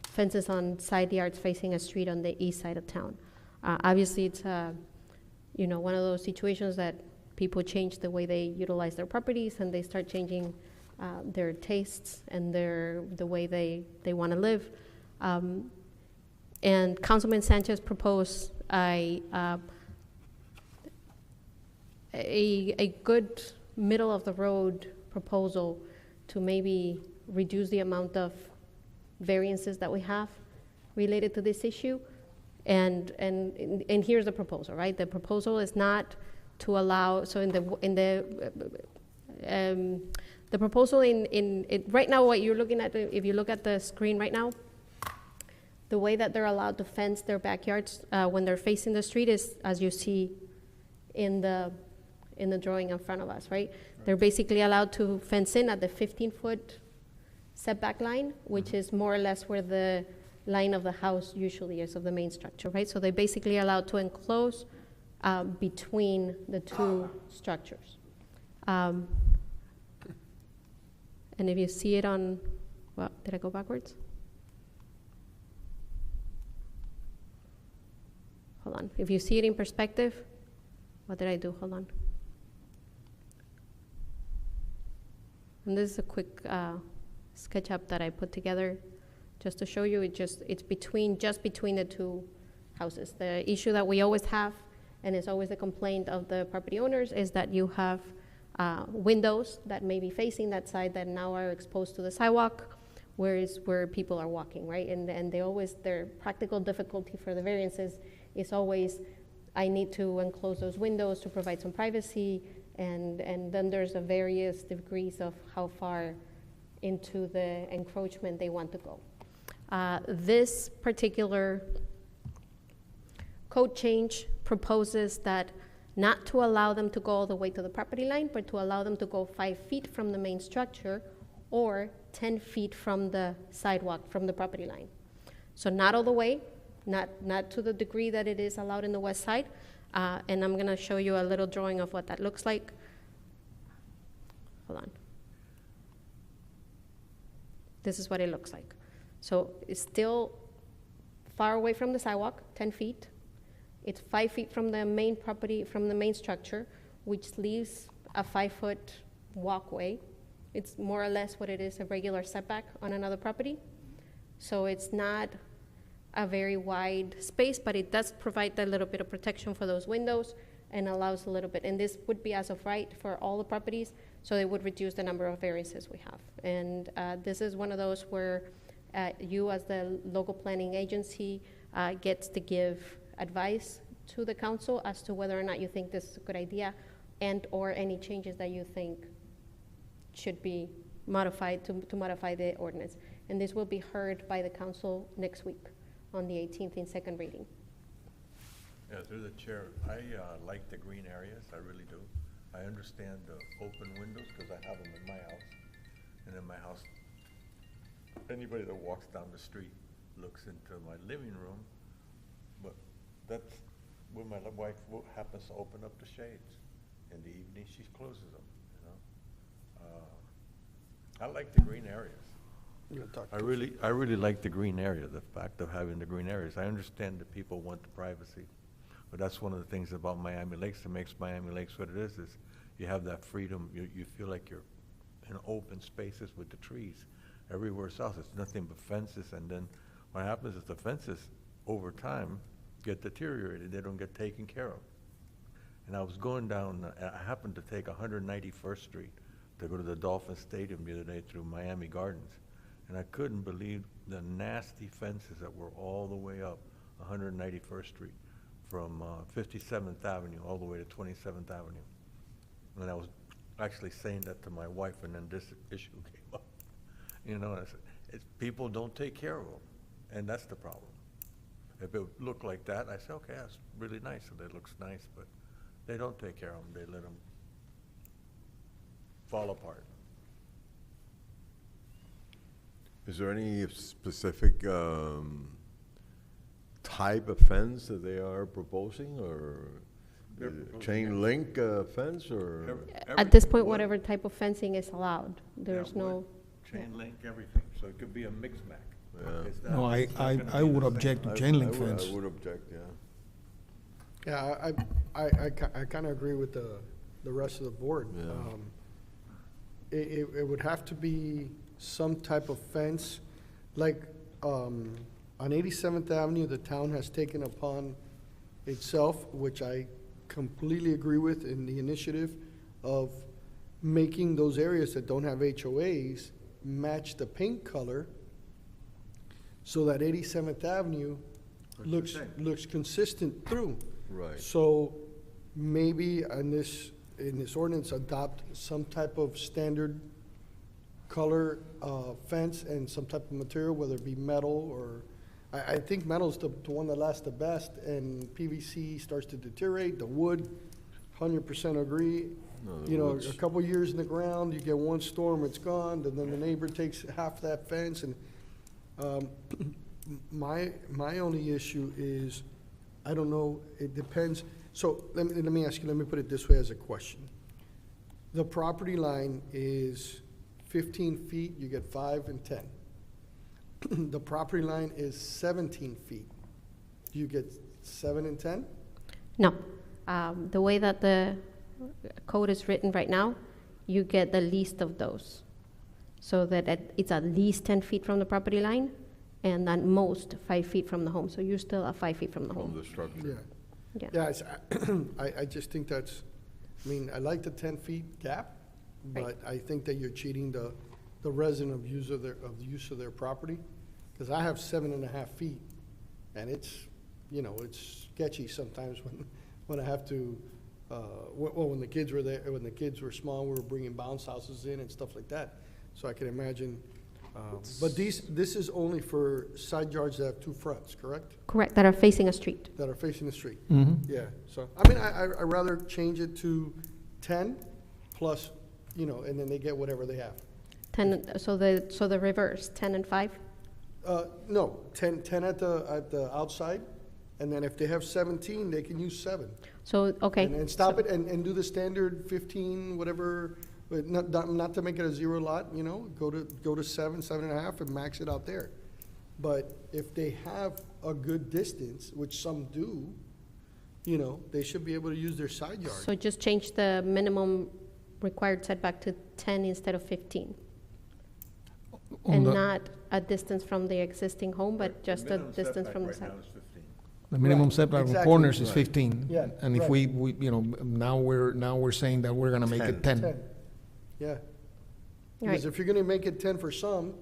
fences on side yards facing a street on the east side of town. Obviously, it's one of those situations that people change the way they utilize their properties and they start changing their tastes and the way they want to live. And Councilman Sanchez proposed a good middle of the road proposal to maybe reduce the amount of variances that we have related to this issue. And here's the proposal, right? The proposal is not to allow, so the proposal right now, what you're looking at, if you look at the screen right now, the way that they're allowed to fence their backyards when they're facing the street is, as you see in the drawing in front of us, right? They're basically allowed to fence in at the 15-foot setback line, which is more or less where the line of the house usually is of the main structure, right? So they're basically allowed to enclose between the two structures. And if you see it on, well, did I go backwards? Hold on. If you see it in perspective, what did I do? Hold on. And this is a quick SketchUp that I put together just to show you. It's just between the two houses. The issue that we always have, and it's always the complaint of the property owners, is that you have windows that may be facing that side that now are exposed to the sidewalk, where people are walking, right? And their practical difficulty for the variances is always, I need to enclose those windows to provide some privacy, and then there's a various degrees of how far into the encroachment they want to go. This particular code change proposes that not to allow them to go all the way to the property line, but to allow them to go 5 feet from the main structure or 10 feet from the sidewalk, from the property line. So not all the way, not to the degree that it is allowed in the west side. And I'm gonna show you a little drawing of what that looks like. Hold on. This is what it looks like. So it's still far away from the sidewalk, 10 feet. It's 5 feet from the main property, from the main structure, which leaves a 5-foot walkway. It's more or less what it is, a regular setback on another property. So it's not a very wide space, but it does provide a little bit of protection for those windows and allows a little bit. And this would be as of right for all the properties, so it would reduce the number of variances we have. And this is one of those where you as the local planning agency gets to give advice to the council as to whether or not you think this is a good idea and or any changes that you think should be modified to modify the ordinance. And this will be heard by the council next week on the 18th in second reading. Yeah, through the chair, I like the green areas, I really do. I understand the open windows because I have them in my house. And in my house, anybody that walks down the street looks into my living room, but that's when my wife happens to open up the shades. In the evening, she closes them, you know. I like the green areas. You know, talk I to- really like the green area, the fact of having the green areas. I understand that people want the privacy, but that's one of the things about Miami Lakes that makes Miami Lakes what it is you have that freedom. You feel like you're in open spaces with the trees. Everywhere else, it's nothing but fences, and then what happens is the fences, over time, get deteriorated. They don't get taken care of. And I was going down, I happened to take 191st Street to go to the Dolphin Stadium the other day through Miami Gardens. And I couldn't believe the nasty fences that were all the way up 191st Street from 57th Avenue all the way to 27th Avenue. And I was actually saying that to my wife, and then this issue came up. You know, and I said, people don't take care of them, and that's the problem. If it looked like that, I said, okay, that's really nice, and it looks nice, but they don't take care of them. They let them fall apart. Is there any specific type of fence that they are proposing, or They're is it proposing chain link fence, or? At this point, Wood, whatever type of fencing is allowed, there's yeah, no, wood, chain link, everything, so it could be a mix mac. Yeah. It's not- No, it's not gonna I be would the same. object to chain link I fence. would object, yeah. Yeah, I kind of agree with the rest of the board. Yeah. It would have to be some type of fence, like, on 87th Avenue, the town has taken upon itself, which I completely agree with, in the initiative of making those areas that don't have HOAs match the paint color, so that 87th Avenue Looks the same. looks consistent through. Right. So maybe in this ordinance, adopt some type of standard color fence and some type of material, whether it be metal or, I think metal's the one that lasts the best, and PVC starts to deteriorate, the wood, 100% agree. No, the You know, wood's- a couple years in the ground, you get one storm, it's gone, and then the neighbor takes half that fence, and my only issue is, I don't know, it depends. So let me ask you, let me put it this way as a question. The property line is 15 feet, you get 5 and 10. The property line is 17 feet. Do you get 7 and 10? no. The way that the code is written right now, you get the least of those. So that it's at least 10 feet from the property line, and at most 5 feet from the home. So you're still at 5 feet from the From home. the structure. Yeah. Yeah. Yeah, I just think that's, I mean, I like the 10 feet gap, but Right. I think that you're cheating the resident of the use of their property. Because I have 7.5 feet, and it's, you know, it's sketchy sometimes when I have to, well, when the kids were there, when the kids were small, we were bringing bounce houses in and stuff like that. So I can imagine, but this is only for side yards that have 2 fronts, correct? Correct, that are facing a street. That are facing the street. Mhm. Yeah, so, I mean, I'd rather change it to 10 plus, you know, and then they get whatever they have. 10, so the reverse, 10 and 5? No, 10 at the outside, and then if they have 17, they can use 7. So, okay. And stop it and do the standard 15, whatever, but not to make it a 0 lot, you know, go to 7, 7.5 and max it out there. But if they have a good distance, which some do, you know, they should be able to use their side yard. So just change the minimum required setback to 10 instead of 15? On And the- not a distance from the existing home, but just a Minimum distance setback from the right side? now is 15. The minimum Right, setback on exactly. corners is Right. 15. Yeah, And if right. we, you know, now we're saying that we're gonna make it 10. 10, yeah. Right. Because if you're gonna make it 10 for some,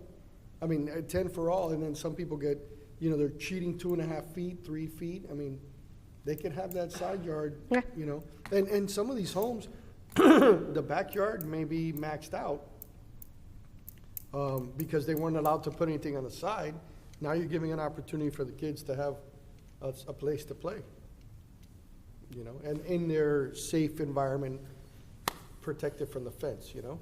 I mean, 10 for all, and then some people get, you know, they're cheating 2.5 feet, 3 feet, I mean, they could have that side yard, Yeah. you know? And some of these homes, the backyard may be maxed out, because they weren't allowed to put anything on the side. Now you're giving an opportunity for the kids to have a place to play, you know, and in their safe environment, protected from the fence, you know?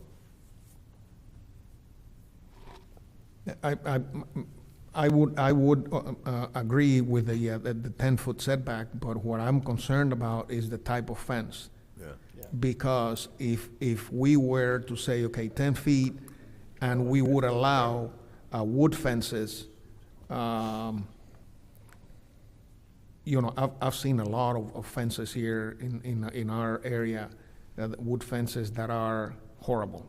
I would agree with the 10-foot setback, but what I'm concerned about is the type of fence. Yeah. Because if we were to say, okay, 10 feet, and we would allow wood fences, you know, I've seen a lot of fences here in our area, wood fences that are horrible.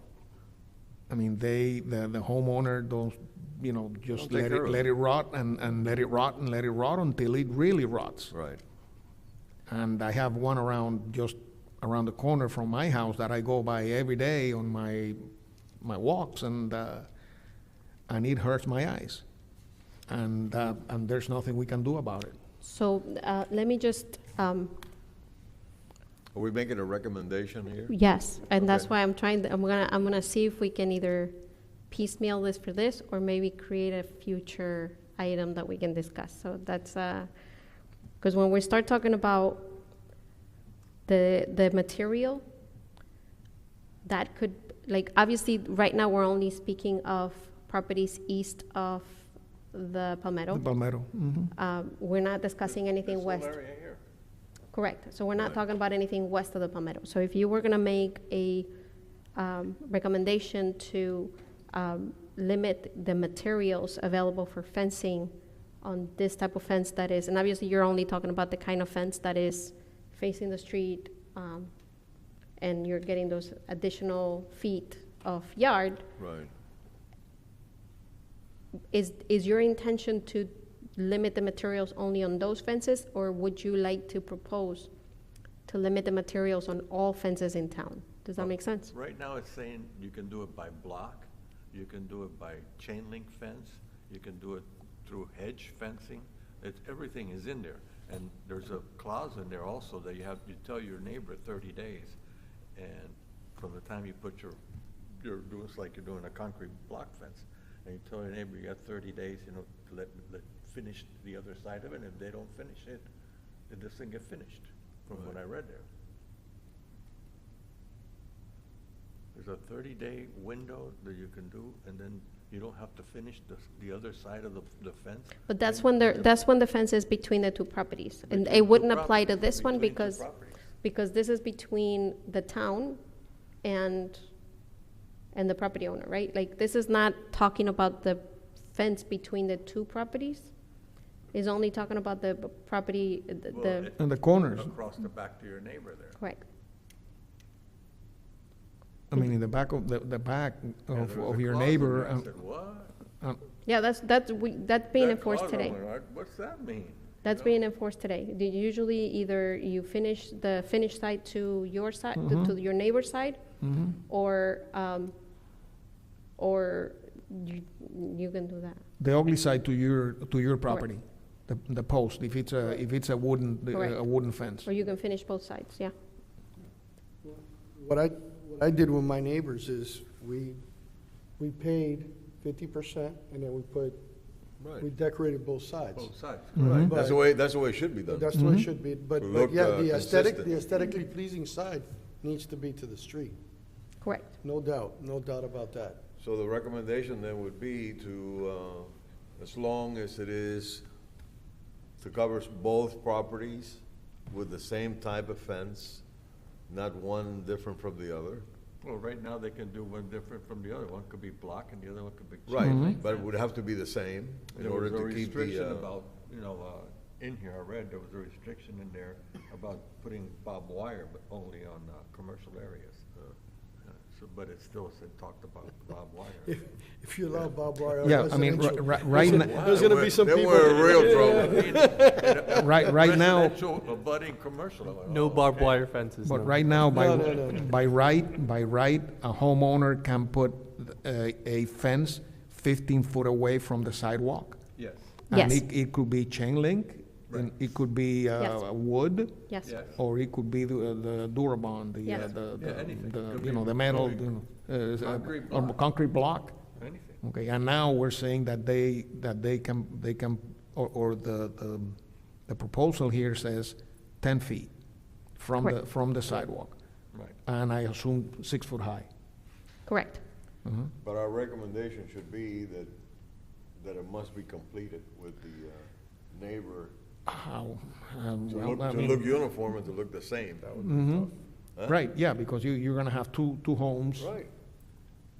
I mean, the homeowner don't, you know, just Don't take care of let it rot and let it rot and let it rot until it really rots. Right. And I have one just around the corner from my house that I go by every day on my walks, and it hurts my eyes. And there's nothing we can do about it. So, let me just, Are we making a recommendation here? yes, and that's Okay. why I'm gonna see if we can either piecemeal this for this, or maybe create a future item that we can discuss. So that's, because when we start talking about the material, that could, like, obviously, right now, we're only speaking of properties east of the Palmetto. The Palmetto. We're not discussing anything This west. whole area here. Correct. So we're not Right. talking about anything west of the Palmetto. So if you were gonna make a recommendation to limit the materials available for fencing on this type of fence that is, and obviously you're only talking about the kind of fence that is facing the street, and you're getting those additional feet of yard, Right. is your intention to limit the materials only on those fences, or would you like to propose to limit the materials on all fences in town? Does that make sense? Right now, it's saying you can do it by block, you can do it by chain link fence, you can do it through hedge fencing. Everything is in there. And there's a clause in there also that you tell your neighbor 30 days. And from the time you put you're doing, it's like you're doing a concrete block fence. And you tell your neighbor you got 30 days, you know, to let finish the other side of it. And if they don't finish it, it doesn't get finished, from what I read there. There's a 30-day window that you can do, and then you don't have to finish the other side of the fence. But that's when the fence is between the two properties. And it wouldn't apply to this one because this is between the town and the property owner, right? Like, this is not talking about the fence between the two properties. It's only talking about the property, And the corners. Across the back to your neighbor there. correct. I mean, in the back of, the back Yeah, there was of a your clause in neighbor. there. I said, what? Yeah, that's being That enforced clause, today. I'm like, what's that mean? That's You know? being enforced today. Usually either you finish the finished side to your side, to your neighbor's side, or you can do that. The ugly side to your property, the post, if it's a wooden fence. Or you can finish both sides, yeah. What I did with my neighbors is we paid 50%, and then we Right. decorated both sides. Both sides. Right. But- That's the way it should be done. That's the way it should be, but To look, yeah, the consistent. aesthetically pleasing side needs to be to the street, Correct. no doubt about that. So the recommendation then would be to, as long as it covers both properties with the same type of fence, not one different from the other. Well, right now, they can do one different from the other. One could be block and the other one could be. Right, Mm-hmm. but it would have to be the same in order to keep There was a restriction the, about, in here, I read, there was a restriction in there about putting barbed wire, but only on commercial areas. But it still talked about barbed wire. If you allow barbed wire. Yeah, I mean, residential, right now, There's gonna be some Then people. we're in real trouble. right now, Residential abutting commercial. I'm like, No oh, barbed okay. wire fences. but no. right now, No. by right, a homeowner can put a fence 15 foot away from the sidewalk. Yes, And Yes. it could be chain link, and it could be Yes. wood, Yes. yes. or it could be the Durabond, Yes. Yeah, anything. Could you know, be the metal, concrete or block. concrete block. Anything. Okay, and now we're saying that they can, or the proposal here says 10 feet from Correct. the sidewalk. Right. And I assume 6 foot high. Correct. But our recommendation should be that it must be completed with the neighbor How, to well, I look mean, uniform and to look the same. That would be tough. Huh? right, yeah, because you're gonna have two homes. Right.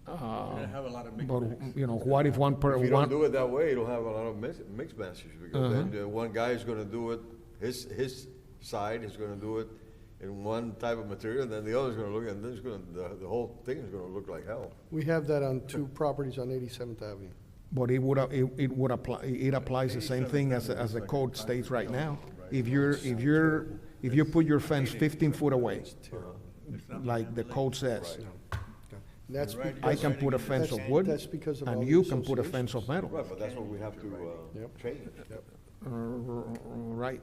You're gonna have a lot of mixed But, bags. you know, what if one per, If you don't one, do it that way, you'll have a lot of mixed messages, because then one guy is gonna do it, his side is gonna do it in one type of material, and then the other's gonna look, and then it's gonna, the whole thing is gonna look like hell. We have that on 2 properties on 87th Avenue. but it would apply, it applies the same thing as the code states right now. If you put your fence 15 foot away, like the code says, And that's Right. because, I can put a fence of wood, that's because of all and the you can put a fence of associations. metal. Right, but that's what we have to, Yep. change. Right.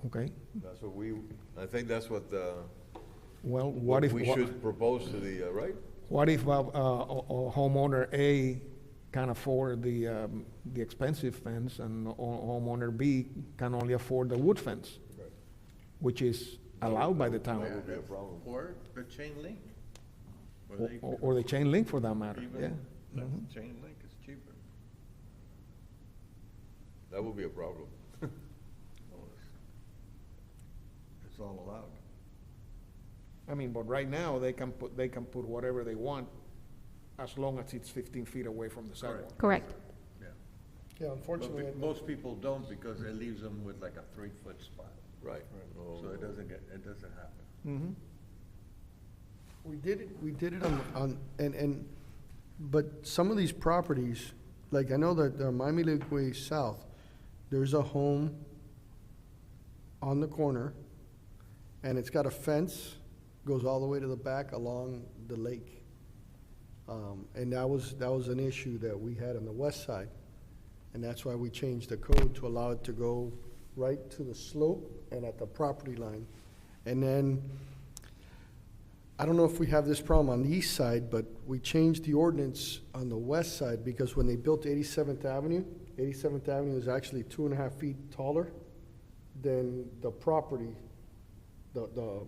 Okay, That's what I think that's what, well, what if, we should propose to the, right? what if a homeowner A can afford the expensive fence, and homeowner B can only afford the wood fence, which is allowed by the town, That would be a problem. Or the chain link. Or they- or the chain link for that matter, yeah. Even the chain link is cheaper. That would be a problem. It's all allowed. I mean, but right now, they can put whatever they want, as long as it's 15 feet away from the sidewalk. Correct. Yeah. Yeah, But unfortunately, most people don't, because it leaves them with like a 3-foot spot. Right. So it doesn't happen. Mhm. we did it but some of these properties, like I know that Miami Lake Way South, there's a home on the corner, and it's got a fence, goes all the way to the back along the lake. And that was an issue that we had on the west side. And that's why we changed the code to allow it to go right to the slope and at the property line. And then, I don't know if we have this problem on the east side, but we changed the ordinance on the west side, because when they built 87th Avenue is actually 2.5 feet taller than the property,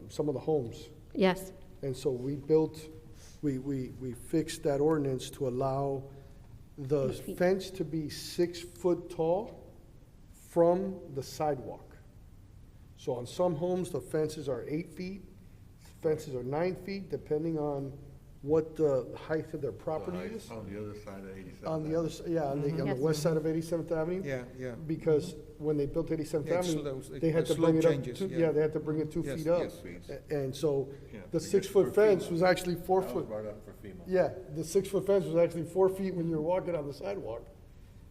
some of the homes. Yes, And so we fixed that ordinance to allow the 8 feet. fence to be 6 foot tall from the sidewalk. So on some homes, the fences are 8 feet, fences are 9 feet, depending on what the height of their property height. is. On the other side of 87. On the other, yeah, on the Yes. west side of 87th Avenue. Yeah, yeah. Because when they built 87th Yeah, it's Avenue, slow- they had the to bring it slope up, changes, yeah, yeah. they had to bring it 2 Yes, feet up. yes. And so Yeah, the to get 6 foot 4 feet. fence was actually 4 That was foot. brought up for FEMA. Yeah, the 6 foot fence was actually 4 feet when you were walking on the sidewalk,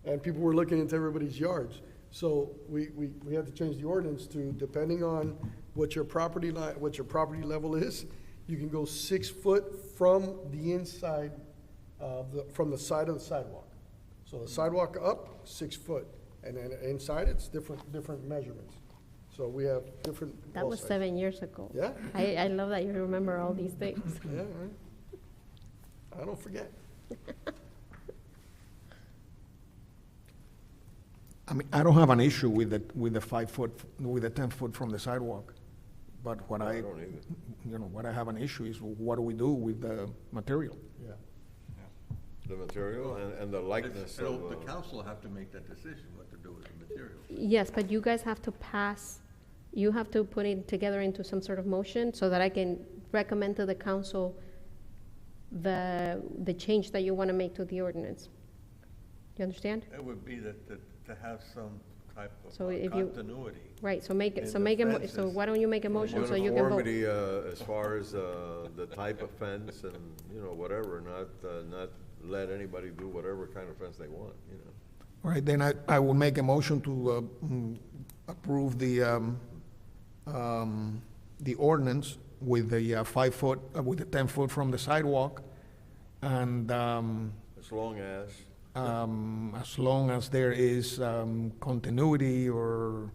and people were looking into everybody's yards. So we had to change the ordinance to, depending on what your property line, what your property level is, you can go 6 foot from the inside of from the side of the sidewalk. So the sidewalk up, 6 foot, and then inside it's different measurements. So we have different. that was wall sizes. 7 years ago. Yeah, I love that you remember all these things. yeah, right. I don't forget. I mean, I don't have an issue with the 5 foot, with the 10 foot from the sidewalk. But what I I, don't either. you know, what I have an issue is, what do we do with the material? Yeah. The material and the likeness It'll- of, The council will have to make that decision, what to do with the material. Yes, but you guys have to you have to put it together into some sort of motion so that I can recommend to the council the change that you want to make to the ordinance. You understand? It would be to have some type So of if you- continuity. Right, so make it, In so the make so fences. why don't you make a motion so you can vote? uniformity, as far as, the type of fence and, whatever, not let anybody do whatever kind of fence they want, All right, then I will make a motion to approve the ordinance with the 5 foot, with the 10 foot from the sidewalk, and As long as there is continuity or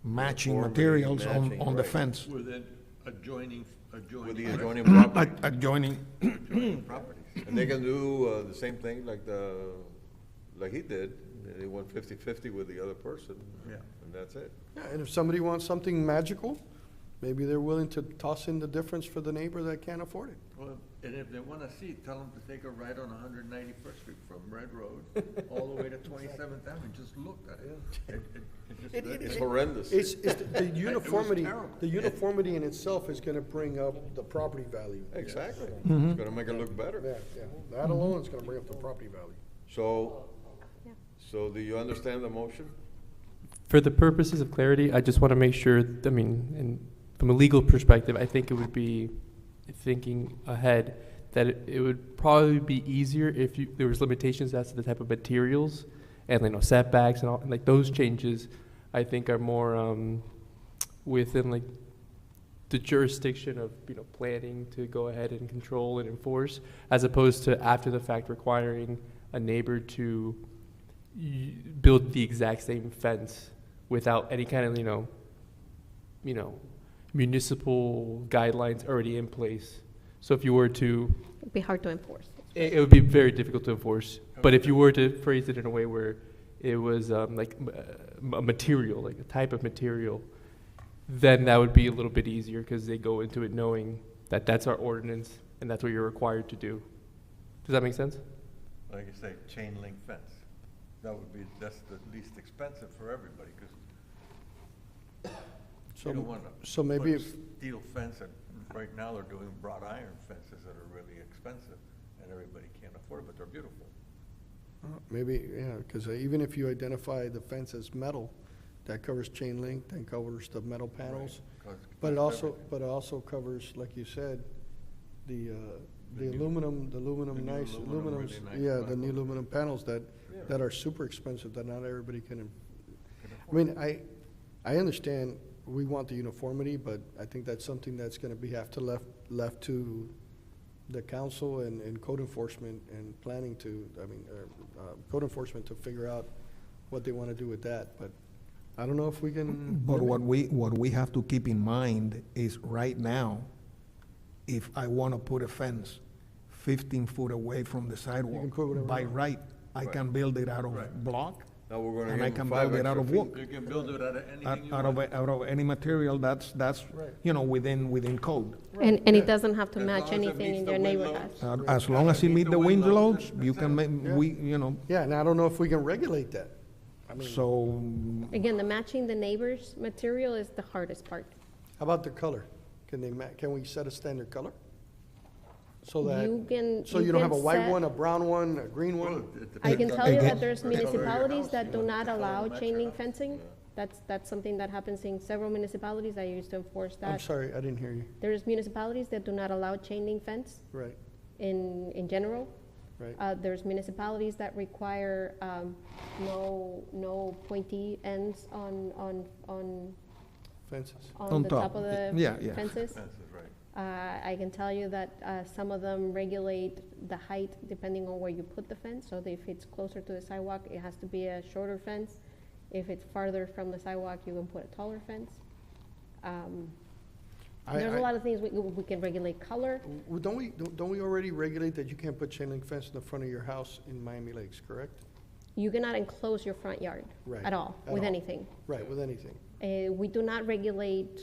matching Uniformity, materials matching, on the right. fence. Within adjoining with the adjoining property. Adjoining, adjoining properties. And they can do, the same thing like he did. They went 50-50 with the other person. Yeah. And that's it. Yeah, and if somebody wants something magical, maybe they're willing to toss in the difference for the neighbor that can't afford it. Well, and if they wanna see, tell them to take a ride on 191st Street from Red Road all the way to 27th Avenue, just look at it. It's horrendous. It's the uniformity, terrible. the uniformity in itself is gonna bring up the property value. Exactly. Mhm. It's gonna make it look better. Yeah, yeah, that alone is gonna bring up the property value. So, Yeah. so do you understand the motion? For the purposes of clarity, I just want to make sure, I mean, from a legal perspective, I think it would be, thinking ahead, that it would probably be easier if there was limitations as to the type of materials and, setbacks and all, and like those changes, I think are more, within like the jurisdiction of, planning to go ahead and control and enforce, as opposed to after the fact requiring a neighbor to build the exact same fence without any kind of, municipal guidelines already in place. So if you were to, It'd be hard to enforce. it would be very difficult to enforce. But if you were to phrase it in a way where it was like a material, like a type of material, then that would be a little bit easier because they go into it knowing that that's our ordinance and that's what you're required to do. Does that make sense? Like you say, chain link fence. That's the least expensive for everybody, because you don't want to So maybe put if, steel fence, and right now they're doing wrought iron fences that are really expensive, and everybody can't afford it, but they're beautiful. maybe, yeah, because even if you identify the fence as metal, that covers chain link, then covers the metal panels. Right, 'cause But it that's also, everything. but it also covers, like you said, the The new- aluminum, the aluminum the new nice, aluminum, aluminums, really nice yeah, the black new ones. aluminum panels that Yeah. are super expensive, that not everybody can. I mean, I understand we want the uniformity, but I think that's something that's gonna have to left to the council and code enforcement and planning to, code enforcement to figure out what they wanna do with that, but I don't know if we can. But what we have to keep in mind is right now, if I want to put a fence 15 foot away from the sidewalk, put whatever by you want. right, I Right. can build it out of Right. block, Now we're gonna and I give can them 5 build it out extra of feet. wood, You can build it out of anything you out of, want. out of any material that's, Right. within code. And it doesn't have to As match long as it anything meets in the your wind neighborhood. loads. As long as it Meet meet the the wind wind loads, loads, that's you it. can make, Yeah. Yeah, and I don't know if we can regulate that. I mean, so, Again, the matching the neighbor's material is the hardest part. how about the color? Can we set a standard color? So that, You can, so you don't have a can white set- one, a brown one, a green Well, one? it I can depends tell on you the Again- that there's color of your municipalities house, that you do know, not the color allow match chain your link house. fencing. Yeah. That's something that happens in several municipalities. I used to enforce I'm that. sorry, I didn't hear you. There's municipalities that do not allow chain link fence Right, in general. right. There's municipalities that require, no pointy ends on Fences. On the top. top of the Yeah, yeah. fences. Fences, right. I can tell you that some of them regulate the height depending on where you put the fence. So if it's closer to the sidewalk, it has to be a shorter fence. If it's farther from the sidewalk, you can put a taller fence. There's a lot of things we can regulate color. Well, don't we already regulate that you can't put chain link fence in the front of your house in Miami Lakes, correct? You cannot enclose your front yard Right, at all at with all. anything. Right, with anything. We do not regulate,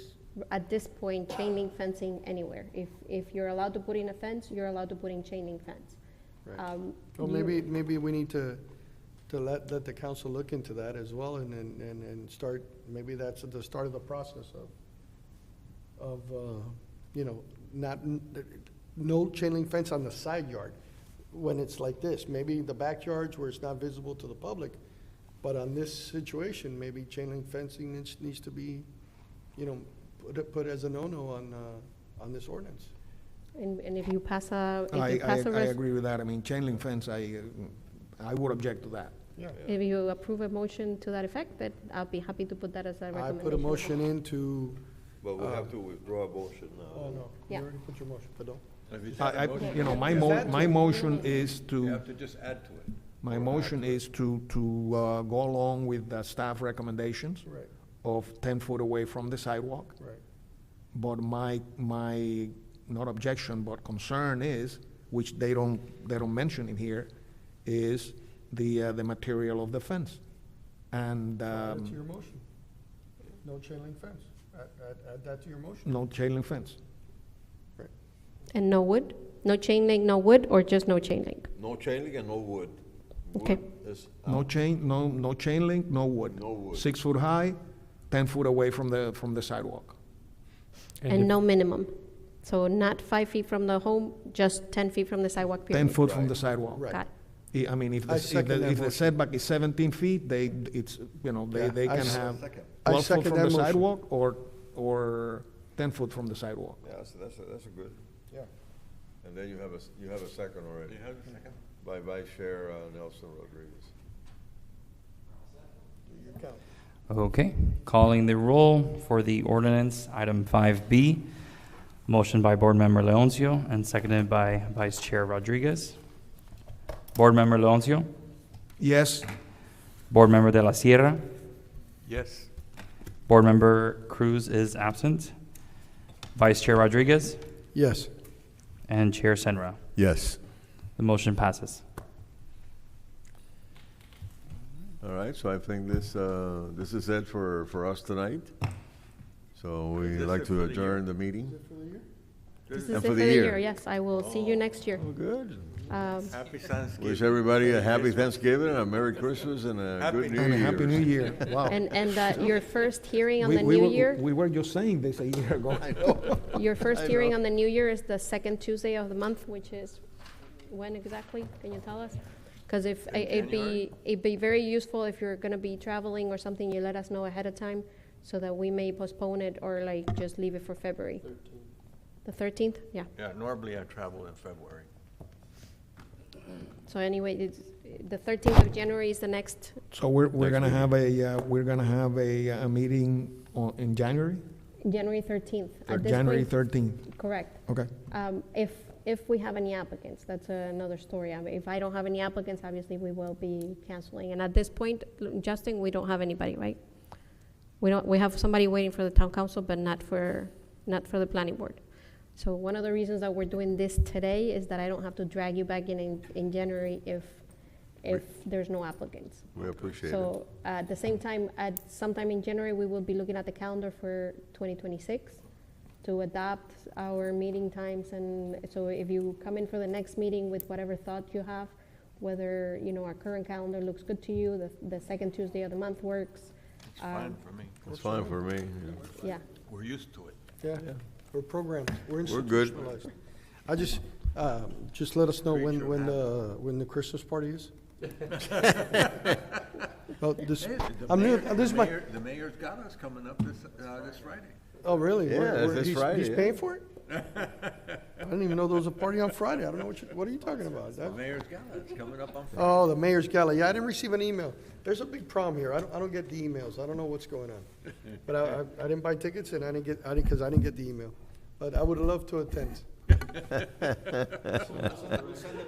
at this point, chain link fencing anywhere. If you're allowed to put in a fence, you're allowed to put in chain link fence. Right. You- Well, maybe we need to let the council look into that as well and start, maybe that's the start of the process of, no chain link fence on the side yard when it's like this. Maybe the backyards where it's not visible to the public, but on this situation, maybe chain link fencing needs to be, put as a no-no on this ordinance. And if you pass a, I if you pass a res- agree with that. I mean, chain link fence, I would object to that. Yeah. if you approve a motion to that effect, that I'll be happy to put that as a I recommendation. put a motion in to, But we have to withdraw a motion now. oh, no, you Yeah. already put your motion, pardon. If you have a motion, My motion is you to, have to just add to it. my motion is to go along with the staff recommendations Right, of 10 foot away from the sidewalk. right. But my, not objection, but concern is, which they don't mention in here, is the material of the fence. And, That's your motion. No chain link fence. Add that to your motion. No chain link fence. And no wood? No chain link, no wood, or just no chain link? No chain link and no wood. Okay. Wood is No out. chain, no chain link, no wood. No wood. 6 foot high, 10 foot away from the sidewalk. And no minimum? So not 5 feet from the home, just 10 feet from the sidewalk, 10 period? foot from Right. the sidewalk. Right. Got it. I mean, if I second that if the motion. setback is 17 feet, it's, Yeah, they I can s- have Second. 12 foot second from that the motion. sidewalk or 10 foot from the sidewalk. Yeah, that's a good. Yeah. And then you have a second already. Do you have a second? By Vice Chair Nelson Rodriguez. You count. Okay, calling the roll for the ordinance, item 5B. Motion by Board Member Leoncio and seconded by Vice Chair Rodriguez. Board Member Leoncio, Yes, Board Member De La Sierra, Yes. Board Member Cruz is absent. Vice Chair Rodriguez Yes. and Chair Senra. Yes. The motion passes. All right, so I think this is it for us tonight. So Is we'd this like it to for the adjourn the meeting. This is And it for for the the year. year, yes. I will see you next year. Oh, good. Happy Thanksgiving. Wish everybody a happy Thanksgiving, a Merry Christmas, and a Happy good New and New a Happy New Year. Year. Wow. And your first hearing on We- the we new were- year, We were just saying this a year ago. I know. your first I hearing know. on the new year is the second Tuesday of the month, which is when exactly? Can you tell us? Because if, it'd be very useful if you're gonna be traveling or something, you let us know ahead of time so that we may postpone it or like just leave it for February. The 13th? Yeah. Yeah, normally I travel in February. So anyway, it's, the 13th of January is the next, So we're Next gonna meeting. have a meeting in January? January 13th. At this January point, 13th. correct. Okay. If we have any applicants, that's another story. I mean, if I don't have any applicants, obviously we will be canceling. And at this point, Justin, we don't have anybody, right? We have somebody waiting for the town council, but not for the planning board. So one of the reasons that we're doing this today is that I don't have to drag you back in January if there's no applicants. We appreciate it. So at the same time, at sometime in January, we will be looking at the calendar for 2026 to adapt our meeting times. And so if you come in for the next meeting with whatever thought you have, whether, our current calendar looks good to you, the second Tuesday of the month works. It's fine for me. It's fine for me. yeah. Yeah. We're used to it. Yeah, we're programmed, we're We're good. institutionalized. I just let us know when the Christmas party is. Well, this, Hey, I'm new, the this is my, mayor- The mayor's got us coming up this Friday. oh, really? Yeah, Where- it's this he's- Friday, He's yeah. paying for it? I didn't even know there was a party on Friday. I don't know what are you talking about? The mayor's got us coming up on Friday. Oh, the mayor's gala. Yeah, I didn't receive an email. There's a big problem here. I don't get the emails. I don't know what's going on. But I didn't buy tickets and because I didn't get the email. But I would love to attend.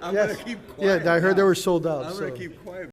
I'm Yes. gonna keep quiet. Yeah, I heard they were sold out. I'm so. gonna keep quiet